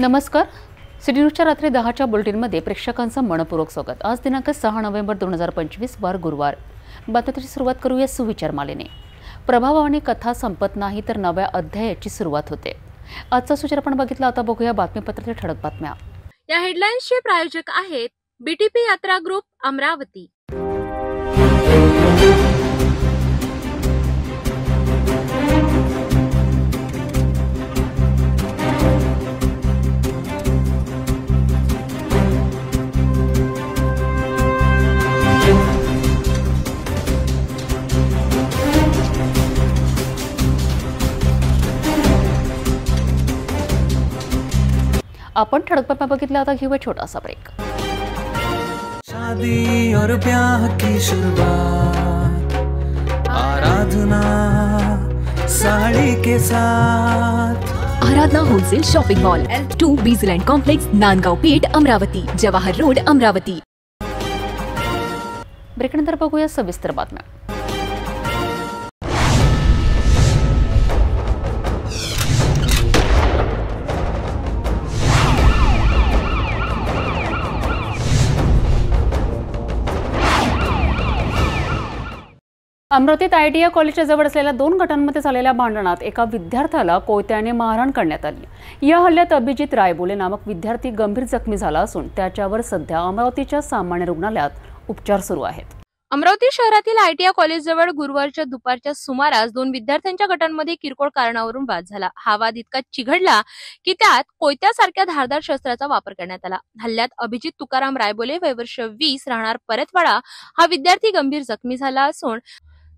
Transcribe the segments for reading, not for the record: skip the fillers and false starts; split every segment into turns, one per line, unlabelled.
नमस्कार. सिटी न्यूजच्या रात्री 10च्या बुलेटिनमध्ये प्रेक्षकांचं मनपूर्वक स्वागत. आज दिनांक 6 नोव्हेंबर 2025 वार गुरुवार. बातमीची सुरुवात करूया सुविचार मालेने. प्रभावाने कथा संपत नाही तर नव्या अध्यायाची सुरुवात होते. आजचा सुविचार आपण बघितला. आता बघूया बातमीपत्रातील ठळक बातम्या.
या हेडलाईन्सचे प्रायोजक आहेत बीटीपी यात्रा ग्रुप अमरावती.
आपण ठळक बातम्या बघितल्या. आता घेऊया छोटासा ब्रेक.
शादी और ब्याह की शुरुआत आराधना साड़ी के साथ.
Aradhana wholesale shopping mall L2 Bijland complex Nandgaon Peth Amravati Jawahar road Amravati.
ब्रेकनंतर बघूया सविस्तर बातम्या. अमरावतीत ITI कॉलेजच्या जवळ असलेल्या 2 गटांमध्ये झालेल्या भांडणात एका विद्यार्थ्याला कोयत्याने मारहाण करण्यात आली. या हल्ल्यात अभिजित रायबोले नामक विद्यार्थी गंभीर जखमी झाला असून त्याच्यावर सध्या अमरावतीच्या सामान्य रुग्णालयात उपचार सुरू आहेत.
अमरावती शहरातील ITI कॉलेज जवळ गुरुवारच्या दुपारच्या सुमारास 2 विद्यार्थ्यांच्या गटांमध्ये किरकोळ कारणावरून वाद झाला. हा वाद इतका चिघळला की त्यात कोयत्यासारख्या धारदार शस्त्राचा वापर करण्यात आला. हल्ल्यात अभिजित तुकाराम रायबोले वय वर्ष 20 राहणार परतवाडा हा विद्यार्थी गंभीर जखमी झाला असून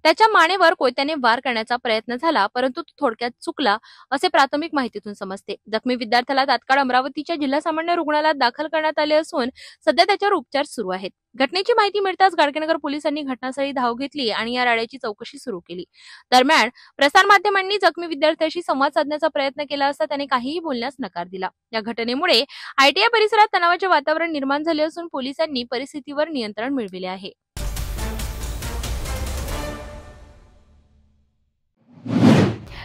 त्याच्या मानेवर कोयत्याने वार करण्याचा प्रयत्न झाला, परंतु तो थोडक्यात चुकला असे प्राथमिक माहितीतून समजते. जखमी विद्यार्थ्याला तात्काळ अमरावतीच्या जिल्हा सामान्य रुग्णालयात दाखल करण्यात आले असून सध्या त्याच्यावर उपचार सुरू आहेत. घटनेची माहिती मिळताच गाडगेनगर पोलिसांनी घटनास्थळी धाव घेतली आणि या राड्याची चौकशी सुरू केली. दरम्यान प्रसारमाध्यमांनी जखमी विद्यार्थ्याशी संवाद साधण्याचा प्रयत्न केला असता त्याने काहीही बोलण्यास नकार दिला. या घटनेमुळे ITI परिसरात तणावाचे वातावरण निर्माण झाले असून पोलिसांनी परिस्थितीवर नियंत्रण मिळविले आहे.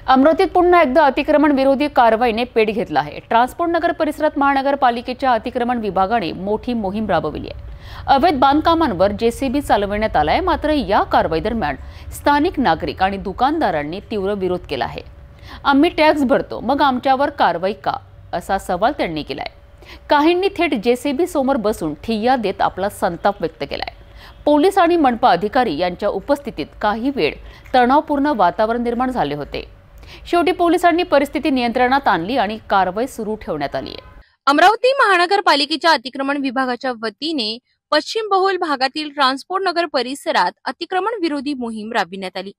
अमरावतीत पुन्हा एकदा अतिक्रमण विरोधी कारवाईने पेट घेतला आहे. ट्रान्सपोर्ट नगर परिसरात महानगरपालिकेच्या अतिक्रमण विभागाने मोठी मोहीम राबवली आहे. अवैध बांधकामांवर JCB चालवण्यात आलाय. मात्र या कारवाई दरम्यान स्थानिक नागरिक आणि दुकानदारांनी तीव्र विरोध केला आहे. आम्ही टॅक्स भरतो, मग आमच्यावर कारवाई का, असा सवाल त्यांनी केलाय. काहींनी थेट JCB समोर बसून ठिय्या देत आपला संताप व्यक्त केलाय. पोलीस आणि मनपा अधिकारी यांच्या उपस्थितीत काही वेळ तणावपूर्ण वातावरण निर्माण झाले होते. शेवटी पोलिसांनी परिस्थिती नियंत्रणात आणली आणि कारवाई सुरू ठेवण्यात आली आहे.
अमरावती महानगरपालिकेच्या अतिक्रमण विभागाच्या वतीने पश्चिम बहुल भागातील ट्रान्सपोर्ट नगर परिसरात अतिक्रमण विरोधी मोहीम राबविण्यात आली.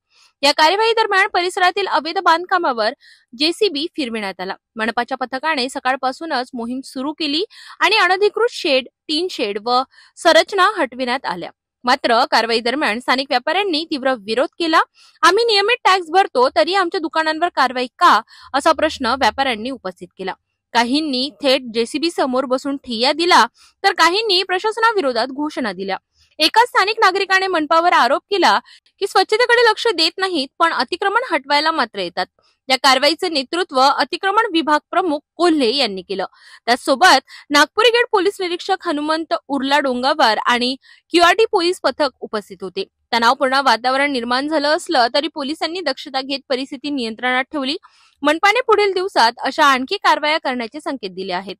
या कार्यवाही दरम्यान परिसरातील अवैध बांधकामावर JCB फिरविण्यात आला. मनपाच्या पथकाने सकाळपासूनच मोहीम सुरू केली आणि अनधिकृत शेड, टीन शेड व संरचना हटविण्यात आल्या. मात्र कारवाई दरम्यान स्थानिक व्यापाऱ्यांनी तीव्र विरोध केला. आम्ही नियमित टॅक्स भरतो तरी आमच्या दुकानांवर कारवाई का, असा प्रश्न व्यापाऱ्यांनी उपस्थित केला. काहींनी थेट JCB समोर बसून ठिय्या दिला तर काहींनी प्रशासनाविरोधात घोषणा दिल्या. एका स्थानिक नागरिकाने मनपावर आरोप केला की स्वच्छतेकडे लक्ष देत नाहीत पण अतिक्रमण हटवायला मात्र येतात. या कारवाईचे नेतृत्व अतिक्रमण विभाग प्रमुख कोल्हे यांनी केलं. त्याचसोबत नागपुरी गेट पोलीस निरीक्षक हनुमंत उर्ला डोंगावर आणि QRT पोलीस पथक उपस्थित होते. तणावपूर्ण वातावरण निर्माण झालं असलं तरी पोलिसांनी दक्षता घेत परिस्थिती नियंत्रणात ठेवली. मनपाने पुढील दिवसात अशा आणखी कारवाया करण्याचे संकेत दिले आहेत.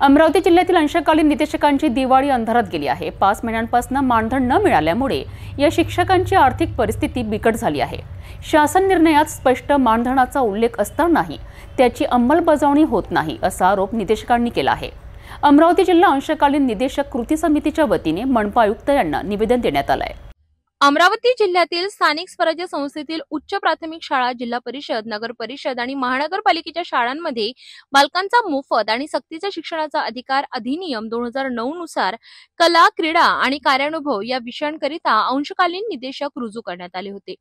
अमरावती जिल्ह्यातील अंशकालीन निदेशकांची दिवाळी अंधारात गेली आहे. 5 महिन्यांपासून मानधन न मिळाल्यामुळे या शिक्षकांची आर्थिक परिस्थिती बिकट झाली आहे. शासन निर्णयात स्पष्ट मानधनाचा उल्लेख असतानाही त्याची अंमलबजावणी होत नाही असा आरोप निदेशकांनी केला आहे. अमरावती जिल्हा अंशकालीन निदेशक कृती समितीच्या वतीने मनपा आयुक्त यांना निवेदन देण्यात आलं आहे.
अमरावती जिल्ह्यातील स्थानिक स्वराज्य संस्थेतील उच्च प्राथमिक शाळा, जिल्हा परिषद, नगर परिषद आणि महानगरपालिकेच्या शाळांमध्ये बालकांचा मोफत आणि सक्तीच्या शिक्षणाचा अधिकार अधिनियम 2009 नुसार कला, क्रीडा आणि कार्यानुभव या विषयांकरिता अंशकालीन निदेशक रुजू करण्यात आले होते.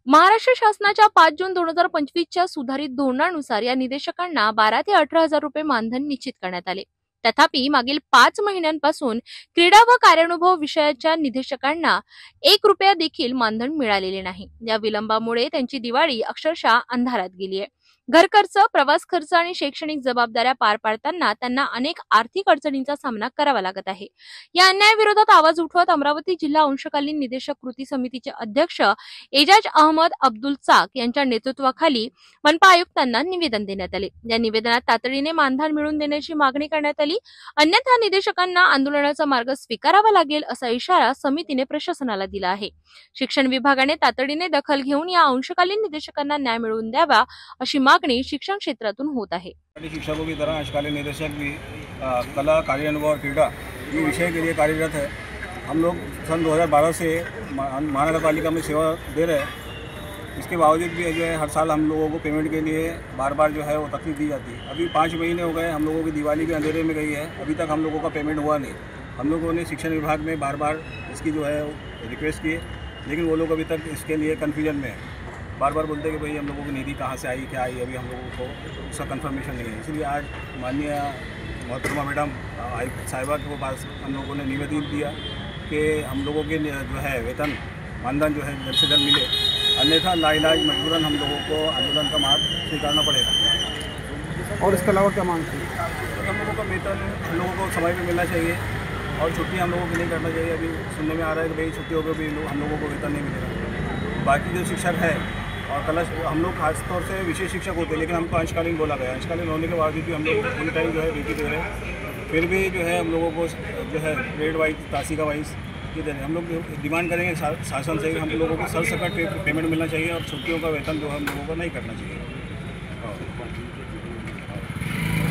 महाराष्ट्र शासनाच्या 5 जून 2025 च्या सुधारित धोरणानुसार या निदेशकांना 12 ते 18 हजार रुपये मानधन निश्चित करण्यात आले. तथापि मागील 5 महिन्यांपासून क्रीडा व कार्यानुभव विषयाच्या निदेशकांना 1 रुपया देखील मानधन मिळालेले नाही। या विलंबामुळे त्यांची दिवाळी अक्षरशः अंधारात गेली आहे। घर खर्च, प्रवास खर्च आणि शैक्षणिक जबाबदाऱ्या पार पाडताना त्यांना अनेक आर्थिक अडचणींचा सामना करावा लागत आहे। या अन्यायाविरोधात आवाज उठवत अमरावती जिल्हा अंशकालीन निदेशक कृती समितीचे अध्यक्ष एजाज अहमद अब्दुल चाक यांच्या नेतृत्वाखाली मनपा आयुक्तांना निवेदन देण्यात आले। या निवेदनात तातडीने मानधन मिळवून देण्याची मागणी करण्यात आली, अन्यथा निदेशकांना आंदोलनाचा मार्ग स्वीकारावा लागेल असा इशारा समितीने प्रशासनाला दिला आहे। शिक्षण विभागाने तातडीने दखल घेऊन या अंशकालीन निदेशकांना न्याय मिळवून द्यावा अशी मागणी शिक्षण क्षेत्रातून होत आहे।
शिक्षकों की तरह अंशकालीन निदेशक भी कला, कार्यानुभव और क्रीड़ा ये विषय के लिए कार्यरत है। हम लोग सन 2012 से महानगर पालिका में सेवा दे रहे हैं। इसके बावजूद भी जो है हर साल हम लोगों को पेमेंट के लिए बार बार जो है वो तकलीफ दी जाती है। अभी 5 महीने हो गए, हम लोगों की दिवाली भी अंधेरे में गई है, अभी तक हम लोगों का पेमेंट हुआ नहीं। हम लोगों ने शिक्षण विभाग में बार बार इसकी जो है रिक्वेस्ट की, लेकिन वो लोग अभी तक इसके लिए कन्फ्यूजन में है। बार बार बोलते हैं कि भाई हम लोगों की निधि कहाँ से आई, क्या आई, अभी हम लोगों को उसका कंफर्मेशन नहीं है। इसलिए आज माननीय मोहतरमा मैडम आयुक्त साहिबा के पास हम लोगों ने निवेदन दिया कि हम लोगों के जो है वेतन मानधन जो है जल्द से जल्द मिले, अन्यथा लाइलाज मजबूरन हम लोगों को आंदोलन का मार्ग स्वीकारना पड़ेगा।
और इसके अलावा क्या मांगते हैं?
तो हम लोगों का वेतन हम लोगों को समय पर मिलना चाहिए और छुट्टी हम लोगों की नहीं करना चाहिए। अभी सुनने में आ रहा है कि भाई छुट्टी होकर भी हम लोगों को वेतन नहीं मिलेगा। बाकी जो शिक्षक है और कला, हम लोग खासतौर से विशेष शिक्षक होते हैं, लेकिन हमको अंशकालीन बोला गया। अंशकालीन होने के बावजूद भी हम लोग फुल टाइम जो है ड्यूटी दे रहे हैं, फिर भी जो है हम लोगों को जो है ग्रेड वाइज, तासिका वाइज ये दे रहे हैं। हम लोग डिमांड करेंगे शासन से हम लोगों को सरसकट पेमेंट मिलना चाहिए और छुट्टियों का वेतन जो है हम लोगों को नहीं करना चाहिए।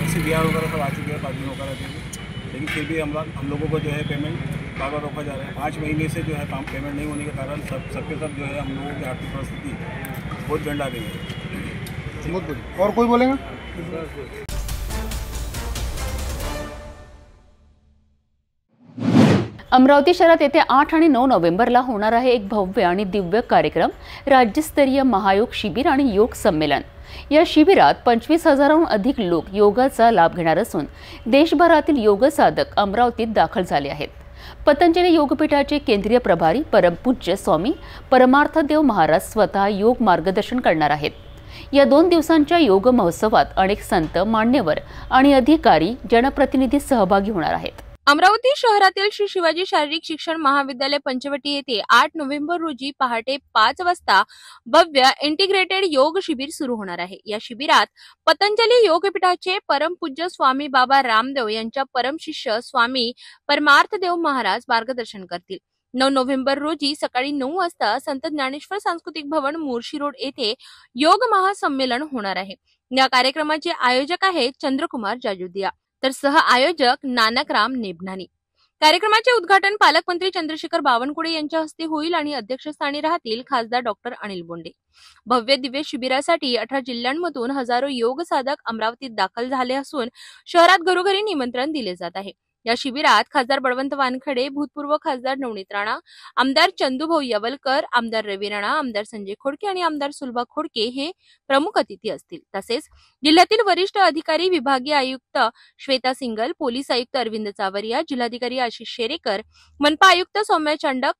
वैसे बिहार वगैरह सब आ चुके हैं, 5 दिन वगैरह के, लेकिन फिर भी हम लोगों को जो है पेमेंट बार बार रोका जा रहा है। 5 महीने से जो है काम पेमेंट नहीं होने के कारण सबके सब जो है हम लोगों की आर्थिक परिस्थिति बहुत गंदा गई है।
और कोई बोलेगा?
अमरावती शहरात येत्या 8 आणि 9 नोव्हेंबरला होणार आहे एक भव्य आणि दिव्य कार्यक्रम, राज्यस्तरीय महायोग शिबिर आणि योग संमेलन। या शिबिरात 25,000हून अधिक लोक योगाचा लाभ घेणार असून देशभरातील योग साधक अमरावतीत दाखल झाले आहेत। पतंजली योगपीठाचे केंद्रीय प्रभारी परमपूज्य स्वामी परमार्थदेव महाराज स्वतः योग मार्गदर्शन करणार आहेत। या 2 दिवसांच्या योग महोत्सवात अनेक संत, मान्यवर आणि अधिकारी, जनप्रतिनिधी सहभागी होणार आहेत।
अमरावती शहरातील श्री शिवाजी शारीरिक शिक्षण महाविद्यालय पंचवटी येथे 8 नोव्हेंबर रोजी पहाटे 5 वाजता भव्य इंटिग्रेटेड योग शिबिर सुरू होणार आहे। या शिबिरात पतंजली योगपीठाचे परमपूज्य स्वामी बाबा रामदेव यांच्या परमशिष्य स्वामी परमार्थदेव महाराज मार्गदर्शन करतील। 9 नोव्हेंबर रोजी सकाळी 9 वाजता संत ज्ञानेश्वर सांस्कृतिक भवन मोर्शी रोड येथे योग महासंमेलन होणार आहे। या कार्यक्रमाचे आयोजक आहेत चंद्रकुमार जाजुदिया, तर सह आयोजक नानकराम नेबनानी। कार्यक्रमाचे उद्घाटन पालकमंत्री चंद्रशेखर बावनकुळे यांच्या हस्ते होईल आणि अध्यक्षस्थानी राहतील खासदार डॉक्टर अनिल बोंडे। भव्य दिव्य शिबिरासाठी 18 जिल्ह्यांमधून हजारो योग साधक अमरावतीत दाखल झाले असून शहरात घरोघरी निमंत्रण दिले जात आहे। या शिबिरात खासदार बळवंत वानखडे, भूतपूर्व खासदार नवनीत राणा, आमदार चंदूभाऊ यवलकर, आमदार रवी राणा, आमदार संजय खोडके आणि आमदार सुलभा खोडके हे प्रमुख अतिथी असतील। तसेच जिल्ह्यातील वरिष्ठ अधिकारी, विभागीय आयुक्त श्वेता सिंगल, पोलीस आयुक्त अरविंद चावरिया, जिल्हाधिकारी आशिष शेरेकर, मनपा आयुक्त सौम्या चांडक,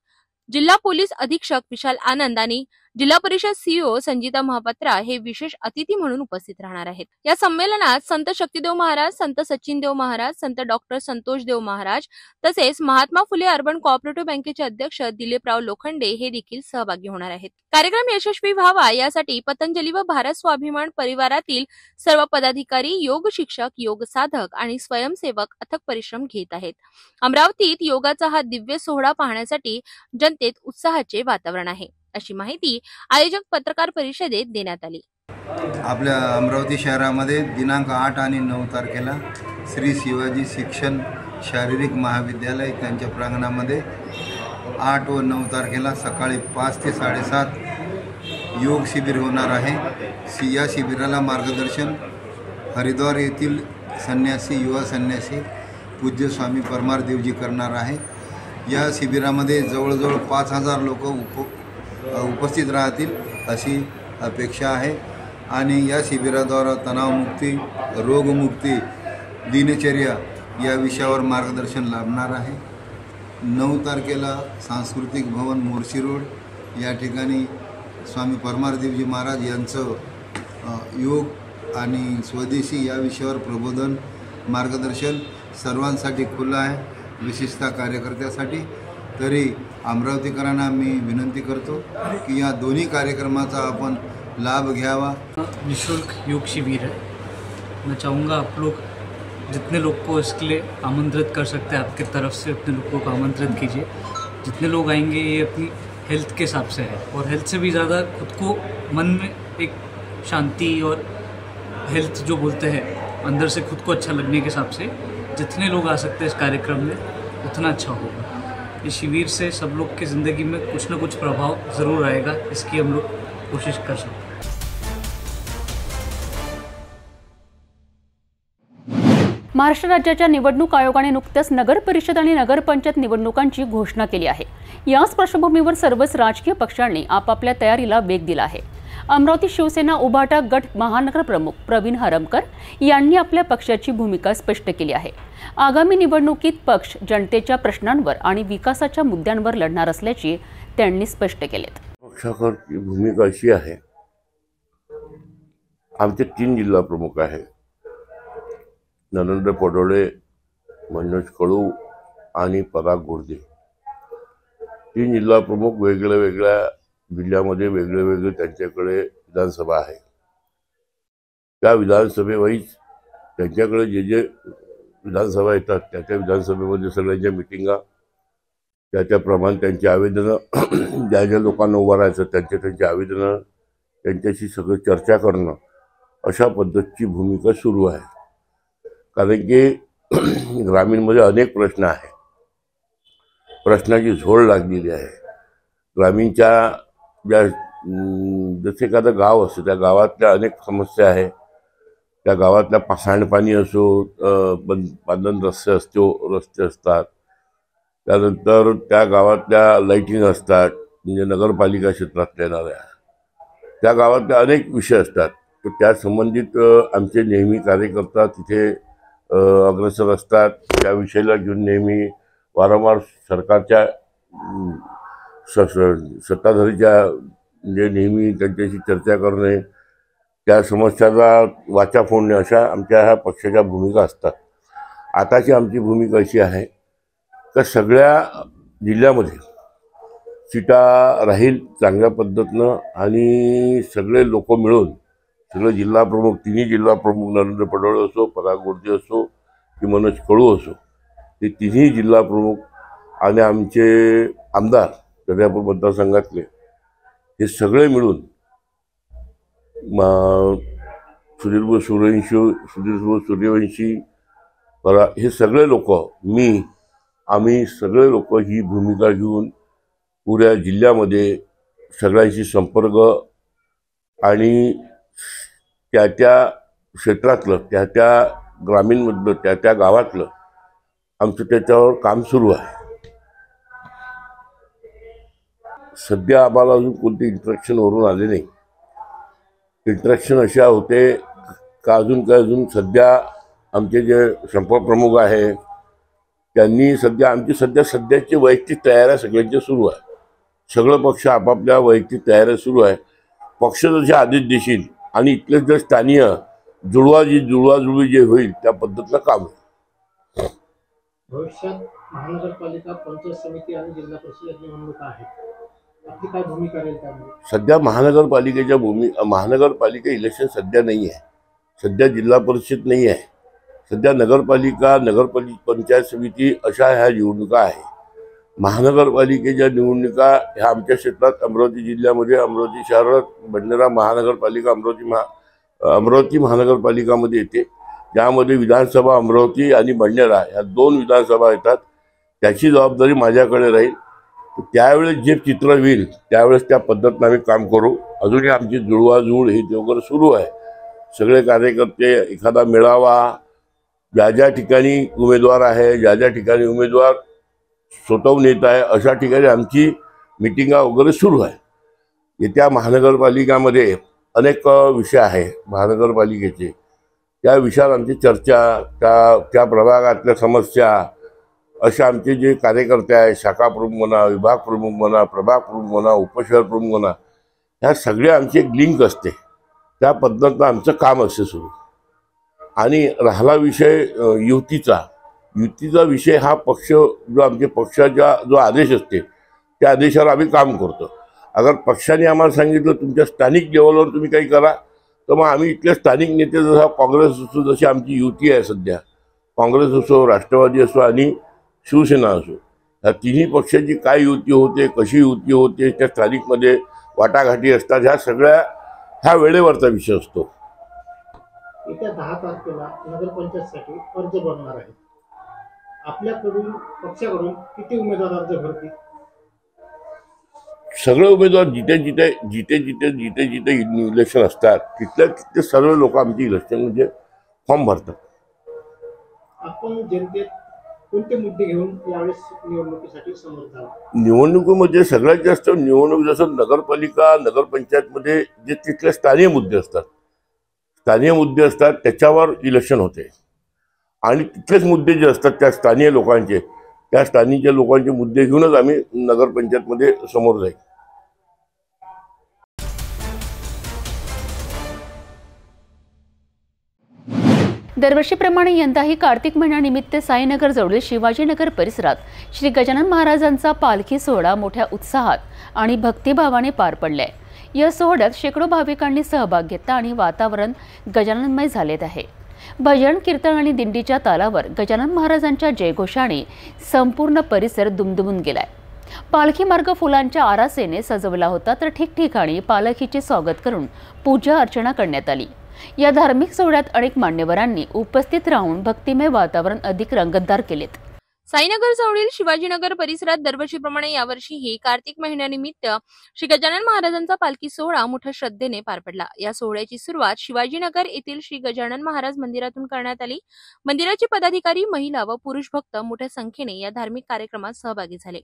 जिल्हा पोलीस अधीक्षक विशाल आनंद आणि जिल्हा परिषद सीईओ संजीता महापात्रा हे विशेष अतिथी म्हणून उपस्थित राहणार आहेत। या संमेलनात संत शक्तिदेव महाराज, संत सचिनदेव महाराज, संत डॉक्टर संतोषदेव महाराज तसेच महात्मा फुले अर्बन कोऑपरेटिव्ह बँकेचे अध्यक्ष दिलीपराव लोखंडे हे देखील सहभागी होणार आहेत। कार्यक्रम यशस्वी व्हावा यासाठी पतंजली व भारत स्वाभिमान परिवारातील सर्व पदाधिकारी, योग शिक्षक, योग साधक आणि स्वयंसेवक अथक परिश्रम घेत आहेत। अमरावतीत योगाचा हा दिव्य सोहळा पाहण्यासाठी जनतेत उत्साहाचे वातावरण आहे, अशी माहिती आयोजक पत्रकार परिषदेत देण्यात आली।
आपल्या अमरावती शहरामध्ये दिनांक 8 आणि 9 तारखेला श्री शिवाजी शिक्षण शारीरिक महाविद्यालय त्यांच्या प्रांगणामध्ये 8 व 9 तारखेला सकाळी 5 ते 7:30 योग शिबिर होणार आहे। या शिबिराला मार्गदर्शन हरिद्वार येथील संन्यासी, युवा संन्यासी पूज्य स्वामी परमार्थदेवजी करणार आहे। या शिबिरामध्ये जवळजवळ 5,000 लोक उपस्थित राहतील अशी अपेक्षा आहे आणि या शिबिराद्वारा तणावमुक्ती, रोगमुक्ती, दिनचर्या या विषयावर मार्गदर्शन लाभणार आहे। 9 तारखेला सांस्कृतिक भवन मोर्शी रोड या ठिकाणी स्वामी परमारदेवजी महाराज यांचं योग आणि स्वदेशी या विषयावर प्रबोधन मार्गदर्शन सर्वांसाठी खुलं आहे, विशेषतः कार्यकर्त्यासाठी। तरी अमरावतीकरांना मी विनंती करतो कि या दोन्ही कार्यक्रमाचा आपण लाभ घ्यावा।
निःशुल्क योग शिविर है। मैं चाहूँगा आप लोग जितने लोग को इसके लिए आमंत्रित कर सकते हैं आपके तरफ से उतने लोगों को आमंत्रित कीजिए। जितने लोग आएंगे ये अपनी हेल्थ के हिसाब से है, और हेल्थ से भी ज़्यादा खुद को मन में एक शांति और हेल्थ जो बोलते हैं अंदर से खुद को अच्छा लगने के हिसाब से जितने लोग आ सकते हैं इस कार्यक्रम में उतना अच्छा होगा। इस शिविर से सब लोग की ज़िंदगी में कुछ न कुछ प्रभाव ज़रूर आएगा, इसकी हम लोग कोशिश कर सकते हैं।
महाराष्ट्र राज्याच्या निवडणूक आयोगाने नुकत्याच नगर परिषद आणि नगरपंचायत निवडणुकांची घोषणा केली आहे। याच पार्श्वभूमीवर सर्वच राजकीय पक्षांनी आपापल्या तयारीला वेग दिला आहे। अमरावती शिवसेना उभाटा गट महानगर प्रमुख प्रवीण हरमकर यांनी आपल्या पक्षाची भूमिका स्पष्ट केली आहे। आगामी निवडणुकीत पक्ष जनतेच्या प्रश्नांवर आणि विकासाच्या मुद्द्यांवर लढणार असल्याचे त्यांनी स्पष्ट केले।
पक्षाची भूमिका अशी आहे, आमचे 3 जिल्हा प्रमुख आहेत, नरेंद्र पडोळे, मनोज कळू आणि पराग गोडदे। 3 जिल्हा प्रमुख वेगळ्या जिल्ह्यामध्ये वेगळे त्यांच्याकडे विधानसभा आहे। त्या विधानसभेवाईज त्यांच्याकडे जे विधानसभा येतात त्या विधानसभेमध्ये सगळ्यांच्या मिटिंगा त्याप्रमाणे त्यांची आवेदनं ज्या लोकांना उभं राहायचं त्यांचे आवेदनं त्यांच्याशी सगळं चर्चा करणं अशा पद्धतीची भूमिका सुरू आहे। कारण की ग्रामीणमध्ये अनेक प्रश्न आहेत, प्रश्नाची झोड लागलेली आहे। ग्रामीणच्या जसे एखादं गाव असतं त्या गावातल्या अनेक समस्या आहेत। त्या गावातल्या सांडपाणी असो, बांधण रस्ते असतात, त्यानंतर त्या गावातल्या लाईटिंग असतात, म्हणजे नगरपालिका क्षेत्रातल्या येणाऱ्या त्या गावातल्या अनेक विषय असतात। तर त्या संबंधित आमचे नेहमी कार्यकर्ता तिथे अग्रेसर असतात। त्या विषयाला घेऊन नेहमी वारंवार सरकारच्या सत्ताधारीच्या म्हणजे नेहमी त्यांच्याशी चर्चा करणे, त्या समस्याला वाचा फोडणे अशा आमच्या ह्या पक्षाच्या भूमिका असतात। आताची आमची भूमिका अशी आहे की सगळ्या जिल्ह्यामध्ये सीटा राहील चांगल्या पद्धतीनं आणि सगळे लोक मिळून सगळे जिल्हा प्रमुख, 3 जिल्हा प्रमुख नरेंद्र पडोळे असो, पराग गोडदे असो की मनोज कळू असो, ते 3 जिल्हा प्रमुख आणि आमचे आमदार दर्यापूर मतदारसंघातले हे सगळे मिळून सुधीर सूर्यवंशी हे सगळे लोक आम्ही सगळे लोक ही भूमिका घेऊन पुऱ्या जिल्ह्यामध्ये सगळ्यांशी संपर्क आणि त्या क्षेत्रातलं त्या ग्रामीणमधलं त्या गावातलं आमचं त्याच्यावर काम सुरू आहे। सध्या आम्हाला अजून कोणते इंट्रॅक्शन वरून आले नाही। इंट्रॅक्शन अशा होते का अजून सध्या आमचे जे संपर्क प्रमुख आहे त्यांनी आमची सध्याची वैयक्तिक तयाऱ्या सगळ्यांच्या सुरू आहे। सगळे पक्ष आपापल्या वैयक्तिक तयाऱ्या सुरू आहे। पक्ष जसे आदेश देशील आणि इथले जर स्थानीय जुळवाजुळवी जे होईल त्या पद्धतीनं काम आहे।
भविष्यात महानगरपालिका, पंचायत समिती आणि जिल्हा परिषद निवडणुका आहेत, आपली काय भूमिका राहील त्यामध्ये? सध्या
महानगरपालिका इलेक्शन सध्या नाही आहे, सध्या जिल्हा परिषद नाही आहे, सध्या नगरपालिका पंचायत समिती अशा ह्या निवडणुका आहे। महानगरपालिकेच्या निवडणुका ह्या आमच्या क्षेत्रात अमरावती जिल्ह्यामध्ये अमरावती शहरात भंडारा महानगरपालिका अमरावती महानगरपालिकामध्ये येते, ज्यामध्ये विधानसभा अमरावती आणि भंडारा ह्या 2 विधानसभा येतात। त्याची जबाबदारी माझ्याकडे राहील। त्यावेळेस जे चित्र होईल त्यावेळेस त्या पद्धतीने आम्ही काम करू। अजूनही आमची जुळवाजुळ हे वगैरे सुरू आहे। सगळे कार्यकर्ते एखादा मेळावा ज्या ठिकाणी उमेदवार आहे, ज्या ठिकाणी उमेदवार स्वतःहून येत आहे अशा ठिकाणी आमची मिटिंगा वगैरे सुरू आहे। येत्या महानगरपालिकामध्ये अनेक विषय आहे महानगरपालिकेचे, त्या विषयावर आमची चर्चा, त्या प्रभागातल्या समस्या, असे आमचे जे कार्यकर्ते आहेत, शाखा प्रमुख म्हणा, विभाग प्रमुख म्हणा, प्रभाग प्रमुख म्हणा, उपशहर प्रमुख म्हणा, ह्या सगळ्या आमची एक लिंक असते. त्या पद्धतीनं आमचं काम असते सुरू. आणि राहिला विषय युतीचा विषय हा पक्ष जो आमच्या पक्षाचा जो आदेश असते त्या आदेशावर आम्ही काम करतो. अगर पक्षाने आम्हाला सांगितलं तुमच्या स्थानिक लेवलवर तुम्ही काही करा, तर मग आम्ही इथल्या स्थानिक नेते, जसा काँग्रेस असो, जशी आमची युती आहे सध्या, काँग्रेस असो, राष्ट्रवादी असो आणि शिवसेना असो, ह्या तिन्ही पक्षाची काय युती होते, कशी युती होते, त्या स्थानिकमध्ये वाटाघाटी असतात, ह्या सगळ्या ह्या वेळेवरचा विषय असतो.
येत्या 10 तारखेला नगरपंचायतसाठी अर्ज भरणार आहे. आपल्याकडून पक्षाकडून किती उमेदवार अर्ज भरतील?
सगळे उमेदवार जिथे इलेक्शन असतात तिथले सर्व लोक आमची इलेक्शन म्हणजे फॉर्म भरतात.
आपण जनतेत कोणते मुद्दे घेऊन यावेळेस निवडणुकीसाठी समोर जावा?
निवडणुकीमध्ये सगळ्यात जास्त निवडणूक जसं नगरपालिका, नगरपंचायतमध्ये जे तिथले स्थानिक मुद्दे असतात त्याच्यावर इलेक्शन होते. आणि तिथलेच मुद्दे जे असतात त्या स्थानिक लोकांचे मुद्दे घेऊनच आम्ही नगरपंचायतमध्ये समोर जाईल.
दरवर्षीप्रमाणे यंदाही कार्तिक महिन्यानिमित्त साईनगर जवळील शिवाजीनगर परिसरात श्री गजानन महाराजांचा पालखी सोहळा मोठ्या उत्साहात आणि भक्तिभावाने पार पडलाय. या सोहळ्यात शेकडो भाविकांनी सहभाग घेतला आणि वातावरण गजाननमय झाले आहे. भजन, कीर्तन आणि दिंडीच्या तालावर गजानन महाराजांच्या जयघोषाने संपूर्ण परिसर दुमदुमून गेलाय. पालखी मार्ग फुलांच्या आरासेने सजवला होता, तर ठिकठिकाणी पालखीचे स्वागत करून पूजा अर्चना करण्यात आली. या धार्मिक सोहळ्यात अनेक मान्यवरांनी उपस्थित राहून भक्तिमय वातावरण अधिक रंगतदार केलेत.
साईनगर जवळील शिवाजीनगर परिसरात दरवर्षीप्रमाणे यावर्षीही कार्तिक महिन्यानिमित्त श्री गजानन महाराजांचा पालखी सोहळा मोठ्या श्रद्धेने पार पडला. या सोहळ्याची सुरुवात शिवाजीनगर येथील श्री गजानन महाराज मंदिरातून करण्यात आली. मंदिराचे पदाधिकारी, महिला व पुरुष भक्त मोठ्या संख्येने या धार्मिक कार्यक्रमात सहभागी झाले.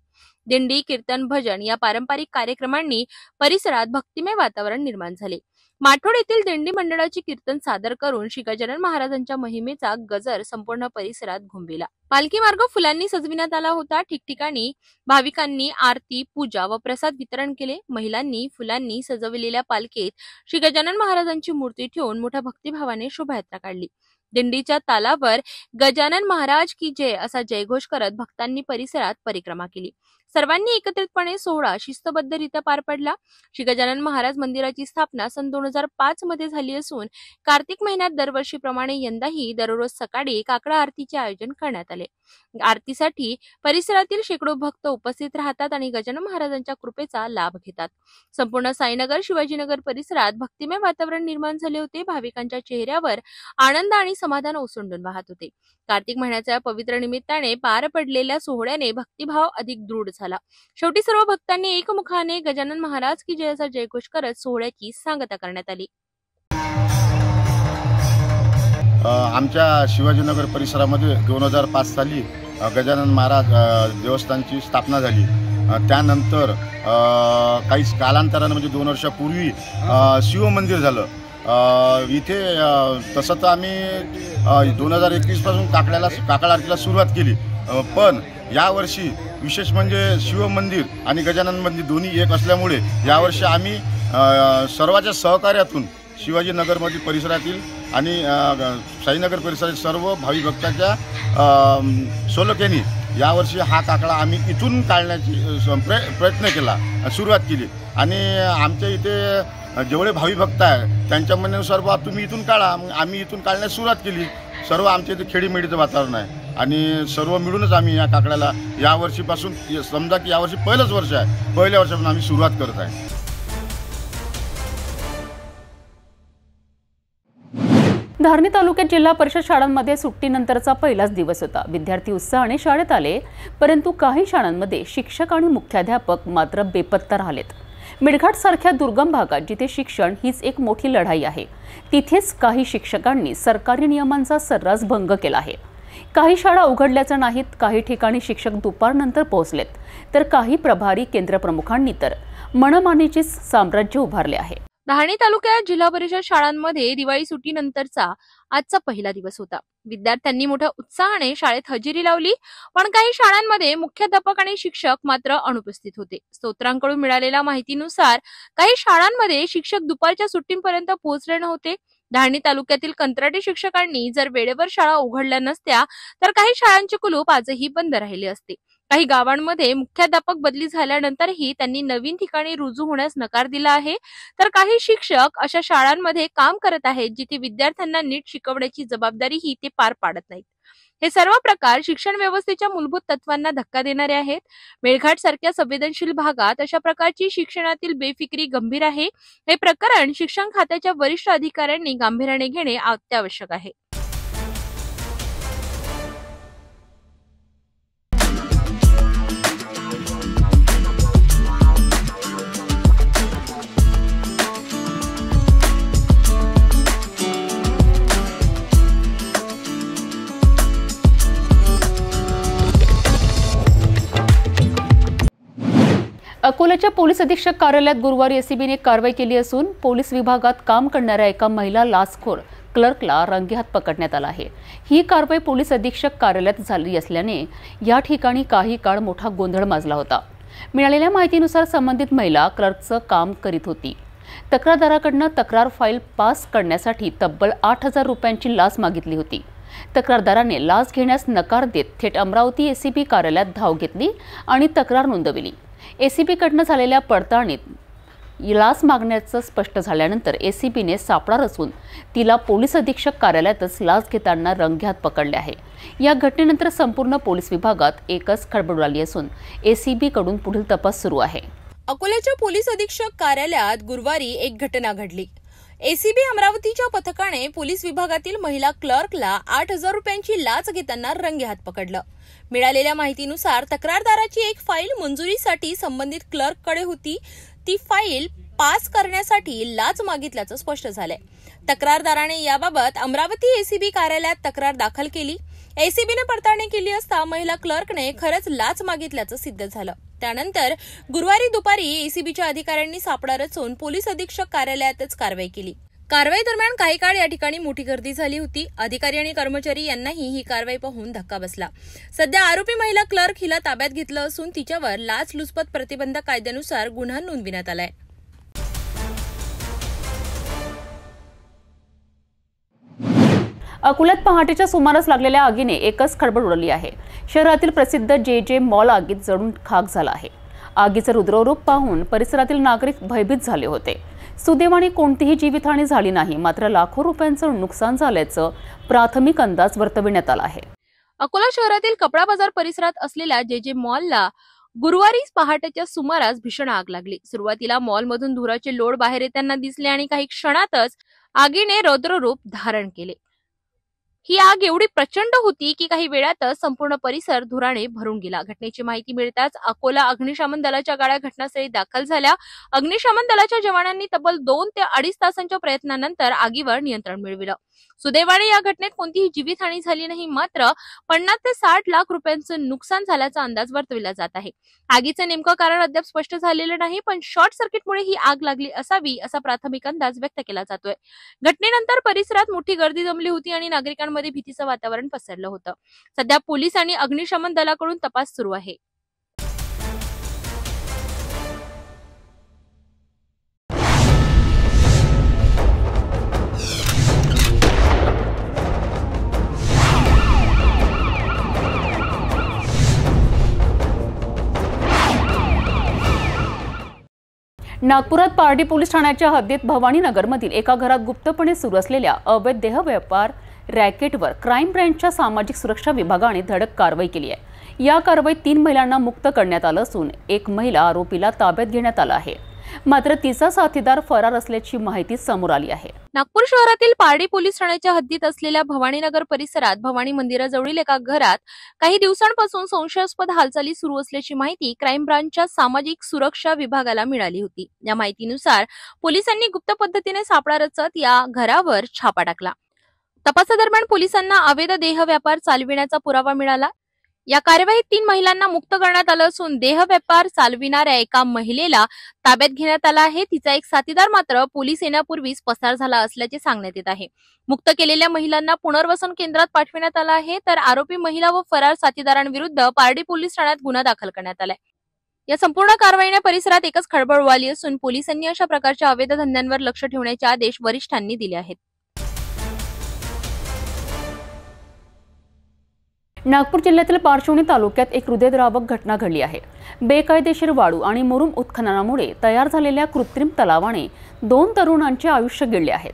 दिंडी, कीर्तन, भजन या पारंपरिक कार्यक्रमांनी परिसरात भक्तिमय वातावरण निर्माण झाले. माठोड येथील दिंडी मंडळाची कीर्तन सादर करून श्री गजानन महाराजांच्या महिमेचा गजर संपूर्ण परिसरात घुमविला. पालखी मार्ग फुलांनी सजविण्यात आला होता. ठिकठिकाणी भाविकांनी आरती, पूजा व प्रसाद वितरण केले. महिलांनी फुलांनी सजवलेल्या पालखीत श्री गजानन महाराजांची मूर्ती ठेवून मोठ्या भक्तिभावाने शोभायात्रा काढली. दिंडीच्या तालावर गजानन महाराज की जय असा जयघोष करत भक्तांनी परिसरात परिक्रमा केली. सर्वांनी एकत्रितपणे सोहळा शिस्तबद्धरित्या पार पडला. श्री गजानन महाराज मंदिराची स्थापना सन 2005 मध्ये झाली असून कार्तिक महिन्यात दरवर्षीप्रमाणे यंदाही दररोज सकाळी काकडा आरतीचे आयोजन करण्यात आले. आरतीसाठी परिसरातील शेकडो भक्त उपस्थित राहतात आणि गजानन महाराजांच्या कृपेचा लाभ घेतात. संपूर्ण साईनगर, शिवाजीनगर परिसरात भक्तिमय वातावरण निर्माण झाले होते. भाविकांच्या चेहऱ्यावर आनंद आणि समाधान ओसंडून वाहत होते. कार्तिक महिन्याच्या पवित्र निमित्ताने पार पडलेल्या सोहळ्याने भक्तिभाव अधिक दृढ झाला. शेवटी सर्व भक्तांनी एकमुखाने गजानन महाराज की जय असा जयघोष करत सोहळ्याची सांगता करण्यात आली.
आमच्या शिवाजीनगर परिसरामध्ये 2005 साली गजानन महाराज देवस्थानची स्थापना झाली. त्यानंतर काही कालांतराने म्हणजे 2 वर्षापूर्वी शिवमंदिर झालं. इथे तसं तर आम्ही 2021 पासून काकड आरतीला सुरुवात केली, पण यावर्षी विशेष म्हणजे शिवमंदिर आणि गजानन मंदिर दोन्ही एक असल्यामुळे यावर्षी आम्ही सर्वांच्या सहकार्यातून शिवाजीनगरमधील परिसरातील आणि साईनगर परिसरातील सर्व भावी भक्तांच्या सोलोक्याने यावर्षी हा काकडा आम्ही इथून काढण्याची प्रयत्न केला, सुरुवात केली. आणि आमच्या इथे जेवढे भावी भक्त आहे त्यांच्या म्हणण्यानुसार बा तुम्ही इथून काढा, मग आम्ही इथून काढण्यास सुरुवात केली. सर्व आमच्या इथे खेडीमेडीचं वातावरण आहे आणि सर्व मिळूनच आम्ही या काकड्याला यावर्षीपासून समजा की यावर्षी पहिलंच वर्ष आहे, पहिल्या वर्षापासून आम्ही सुरुवात करत आहे.
धारणी तालुक्यात जिल्हा परिषद शाळांमध्ये सुट्टीनंतरचा पहिलाच दिवस होता. विद्यार्थी उत्साहाने शाळेत आले, परंतु काही शाळांमध्ये शिक्षक आणि मुख्याध्यापक मात्र बेपत्ता राहिलेत. मेळघाट सारख्या दुर्गम भागात जिथे शिक्षण हीच एक मोठी लढाई आहे, तिथेच काही शिक्षकांनी सरकारी नियमांचा सर्रास भंग केला आहे. काही शाळा उघडल्याचं नाहीत, काही ठिकाणी शिक्षक दुपारनंतर पोहोचलेत, तर काही प्रभारी केंद्रप्रमुखांनी तर मनमानीचेच साम्राज्य उभारले आहे.
डहाणू तालुक्यात जिल्हा परिषद शाळांमध्ये दिवाळी सुट्टीनंतरचा आजचा पहिला दिवस होता. विद्यार्थ्यांनी मोठ्या उत्साहाने शाळेत हजेरी लावली, पण काही शाळांमध्ये मुख्याध्यापक आणि शिक्षक मात्र अनुपस्थित होते. स्त्रोतांकडून मिळालेल्या माहितीनुसार काही शाळांमध्ये शिक्षक दुपारच्या सुट्टींपर्यंत पोहोचले नव्हते. डहाणू तालुक्यातील कंत्राटी शिक्षकांनी जर वेळेवर शाळा उघडल्या नसत्या तर काही शाळांचे कुलूप आजही बंद राहिले असते. काही गावांमध्ये मुख्याध्यापक बदली झाल्यानंतरही त्यांनी नवीन ठिकाणी रुजू होण्यास नकार दिला आहे, तर काही शिक्षक अशा शाळांमध्ये काम करत आहेत जिथे विद्यार्थ्यांना नीट शिकवण्याची जबाबदारीही ते पार पाडत नाहीत. हे सर्व प्रकार शिक्षण व्यवस्थेच्या मूलभूत तत्वांना धक्का देणारे आहेत. मेळघाट सारख्या संवेदनशील भागात अशा प्रकारची शिक्षणातील बेफिकिरी गंभीर आहे. हे प्रकरण शिक्षण खात्याच्या वरिष्ठ अधिकाऱ्यांनी गांभीर्याने घेणे अत्यावश्यक आहे.
अकोल्याच्या पोलीस अधीक्षक कार्यालयात गुरुवारी एसीबीने कारवाई केली असून पोलीस विभागात काम करणाऱ्या एका महिला लाचखोर क्लर्कला रंगेहात पकडण्यात आला आहे. ही कारवाई पोलीस अधीक्षक कार्यालयात झाली असल्याने या ठिकाणी काही काळ मोठा गोंधळ माजला होता. मिळालेल्या माहितीनुसार संबंधित महिला क्लर्कचं काम करीत होती. तक्रारदाराकडून तक्रार फाईल पास करण्यासाठी तब्बल 8,000 रुपयांची लाच मागितली होती. तक्रारदाराने लाच घेण्यास नकार देत थेट अमरावती एसीबी कार्यालयात धाव घेतली आणि तक्रार नोंदवली. एसीबीकडून झालेल्या पडताळणीत लाच मागण्याचं स्पष्ट झाल्यानंतर एसीबीने सापळा रचून तिला पोलीस अधीक्षक कार्यालयातच लाच घेताना रंगेहात पकडले आहे. या घटनेनंतर संपूर्ण पोलीस विभागात एकच खळबळ उडाली असून एसीबीकडून पुढील तपास सुरू आहे.
अकोल्याच्या पोलीस अधीक्षक कार्यालयात गुरुवारी एक घटना घडली. एसीबी अमरावतीच्या पथकाने पोलीस विभागातील महिला क्लर्कला 8,000 रुपयांची लाच घेताना रंगेहात पकडलं. मिळालेल्या माहितीनुसार तक्रारदाराची एक फाईल मंजुरीसाठी संबंधित क्लर्ककडे होती. ती फाईल पास करण्यासाठी लाच मागितल्याचं स्पष्ट झालंय. तक्रारदाराने याबाबत अमरावती एसीबी कार्यालयात तक्रार दाखल केली. एसीबीने पडताळणी केली असता महिला क्लर्कने खरंच लाच मागितल्याचं सिद्ध झालं. त्यानंतर गुरुवारी दुपारी एसीबीच्या अधिकाऱ्यांनी सापळा रचून पोलीस अधीक्षक कार्यालयातच कारवाई केली. कारवाई दरम्यान काही काळ या ठिकाणी मोठी गर्दी झाली होती. अधिकारी आणि कर्मचारी यांनाही ही कारवाई पाहून धक्का बसला. सध्या आरोपी महिला क्लर्क हिला ताब्यात घेतलं असून तिच्यावर लाचलुचपत प्रतिबंधक कायद्यानुसार गुन्हा नोंदविण्यात आलाय.
अकोल्यात पहाटेच्या सुमारास लागलेल्या आगीने एकच खळबळ उडवली आहे. शहरातील प्रसिद्ध जे मॉल आगीत जळून खाक झाला आहे. आगीचं रुद्ररूप पाहून परिसरातील नागरिक भयभीत झाले होते. सुदैवाने कोणतीही जीवितहानी झाली नाही, मात्र लाखो रुपयांचं नुकसान झाल्याचं प्राथमिक अंदाज वर्तविण्यात आला आहे.
अकोला शहरातील कपडा बाजार परिसरात असलेल्या जे मॉलला गुरुवारी पहाटेच्या सुमारास भीषण आग लागली. सुरुवातीला मॉलमधून धुराचे लोड बाहेर येताना दिसले आणि काही क्षणातच आगीने रौद्ररूप धारण केले. ही आग एवढी प्रचंड होती की काही वेळातच संपूर्ण परिसर धुराने भरून गेला. घटनेची माहिती मिळताच अकोला अग्निशमन दलाच्या गाड्या घटनास्थळी दाखल झाल्या. अग्निशमन दलाच्या जवानांनी तब्बल 2 ते 2.5 तासांच्या प्रयत्नानंतर आगीवर नियंत्रण मिळविलं. सुदैवाने या घटनेत कोणतीही जीवितहानी झाली नाही, मात्र 50 ते 60 लाख रुपयांचं नुकसान झाल्याचा अंदाज वर्तविला जात आहे. आगीचं नेमकं कारण अद्याप स्पष्ट झालेलं नाही, पण शॉर्ट सर्किटमुळे ही आग लागली असावी असा प्राथमिक अंदाज व्यक्त केला जातोय. घटनेनंतर परिसरात मोठी गर्दी जमली होती आणि नागरिकांमध्ये भीतीचं वातावरण पसरलं होतं. सध्या पोलीस आणि अग्निशमन दलाकडून तपास सुरू आहे.
नागपुरात पारडी पोलीस ठाण्याच्या हद्दीत भवानीनगरमधील एका घरात गुप्तपणे सुरू असलेल्या अवैध देह व्यापार रॅकेटवर क्राईम ब्रँचच्या सामाजिक सुरक्षा विभागाने धडक कारवाई केली आहे. या कारवाईत 3 महिलांना मुक्त करण्यात आलं असून एक महिला आरोपीला ताब्यात घेण्यात आला आहे, मात्र तिचा साथीदार फरार असल्याची माहिती समोर आली आहे.
नागपूर शहरातील पारडी पोलीस ठाण्याच्या हद्दीत असलेल्या भवानीनगर परिसरात भवानी मंदिराजवळील एका घरात काही दिवसांपासून संशयास्पद हालचाली सुरू असल्याची माहिती क्राईम ब्रांचच्या सामाजिक सुरक्षा विभागाला मिळाली होती. या माहितीनुसार पोलिसांनी गुप्त पद्धतीने सापळा रचत या घरावर छापा टाकला. तपासादरम्यान पोलिसांना अवैध देह व्यापार चालविण्याचा पुरावा मिळाला. या कार्यवाहीत 3 महिलांना मुक्त करण्यात आलं असून देह व्यापार चालविणाऱ्या एका महिलेला ताब्यात घेण्यात आला आहे. तिचा एक साथीदार मात्र पोलीस येण्यापूर्वीच पसार झाला असल्याचे सांगण्यात येत आहे. मुक्त केलेल्या महिलांना पुनर्वसन केंद्रात पाठविण्यात आलं आहे, तर आरोपी महिला व फरार साथीदारांविरुद्ध पारडी पोलीस ठाण्यात गुन्हा दाखल करण्यात आलाय. या संपूर्ण कारवाईने परिसरात एकच खळबळ उडाली असून पोलिसांनी अशा प्रकारच्या अवैध धंद्यांवर लक्ष ठेवण्याचे आदेश वरिष्ठांनी दिले आहेत.
नागपूर जिल्ह्यातील पारशिवनी तालुक्यात एक हृदयद्रावक घटना घडली आहे. बेकायदेशीर वाळू आणि मुरुम उत्खननामुळे तयार झालेल्या कृत्रिम तलावाने 2 तरुणांचे आयुष्य गेले आहेत.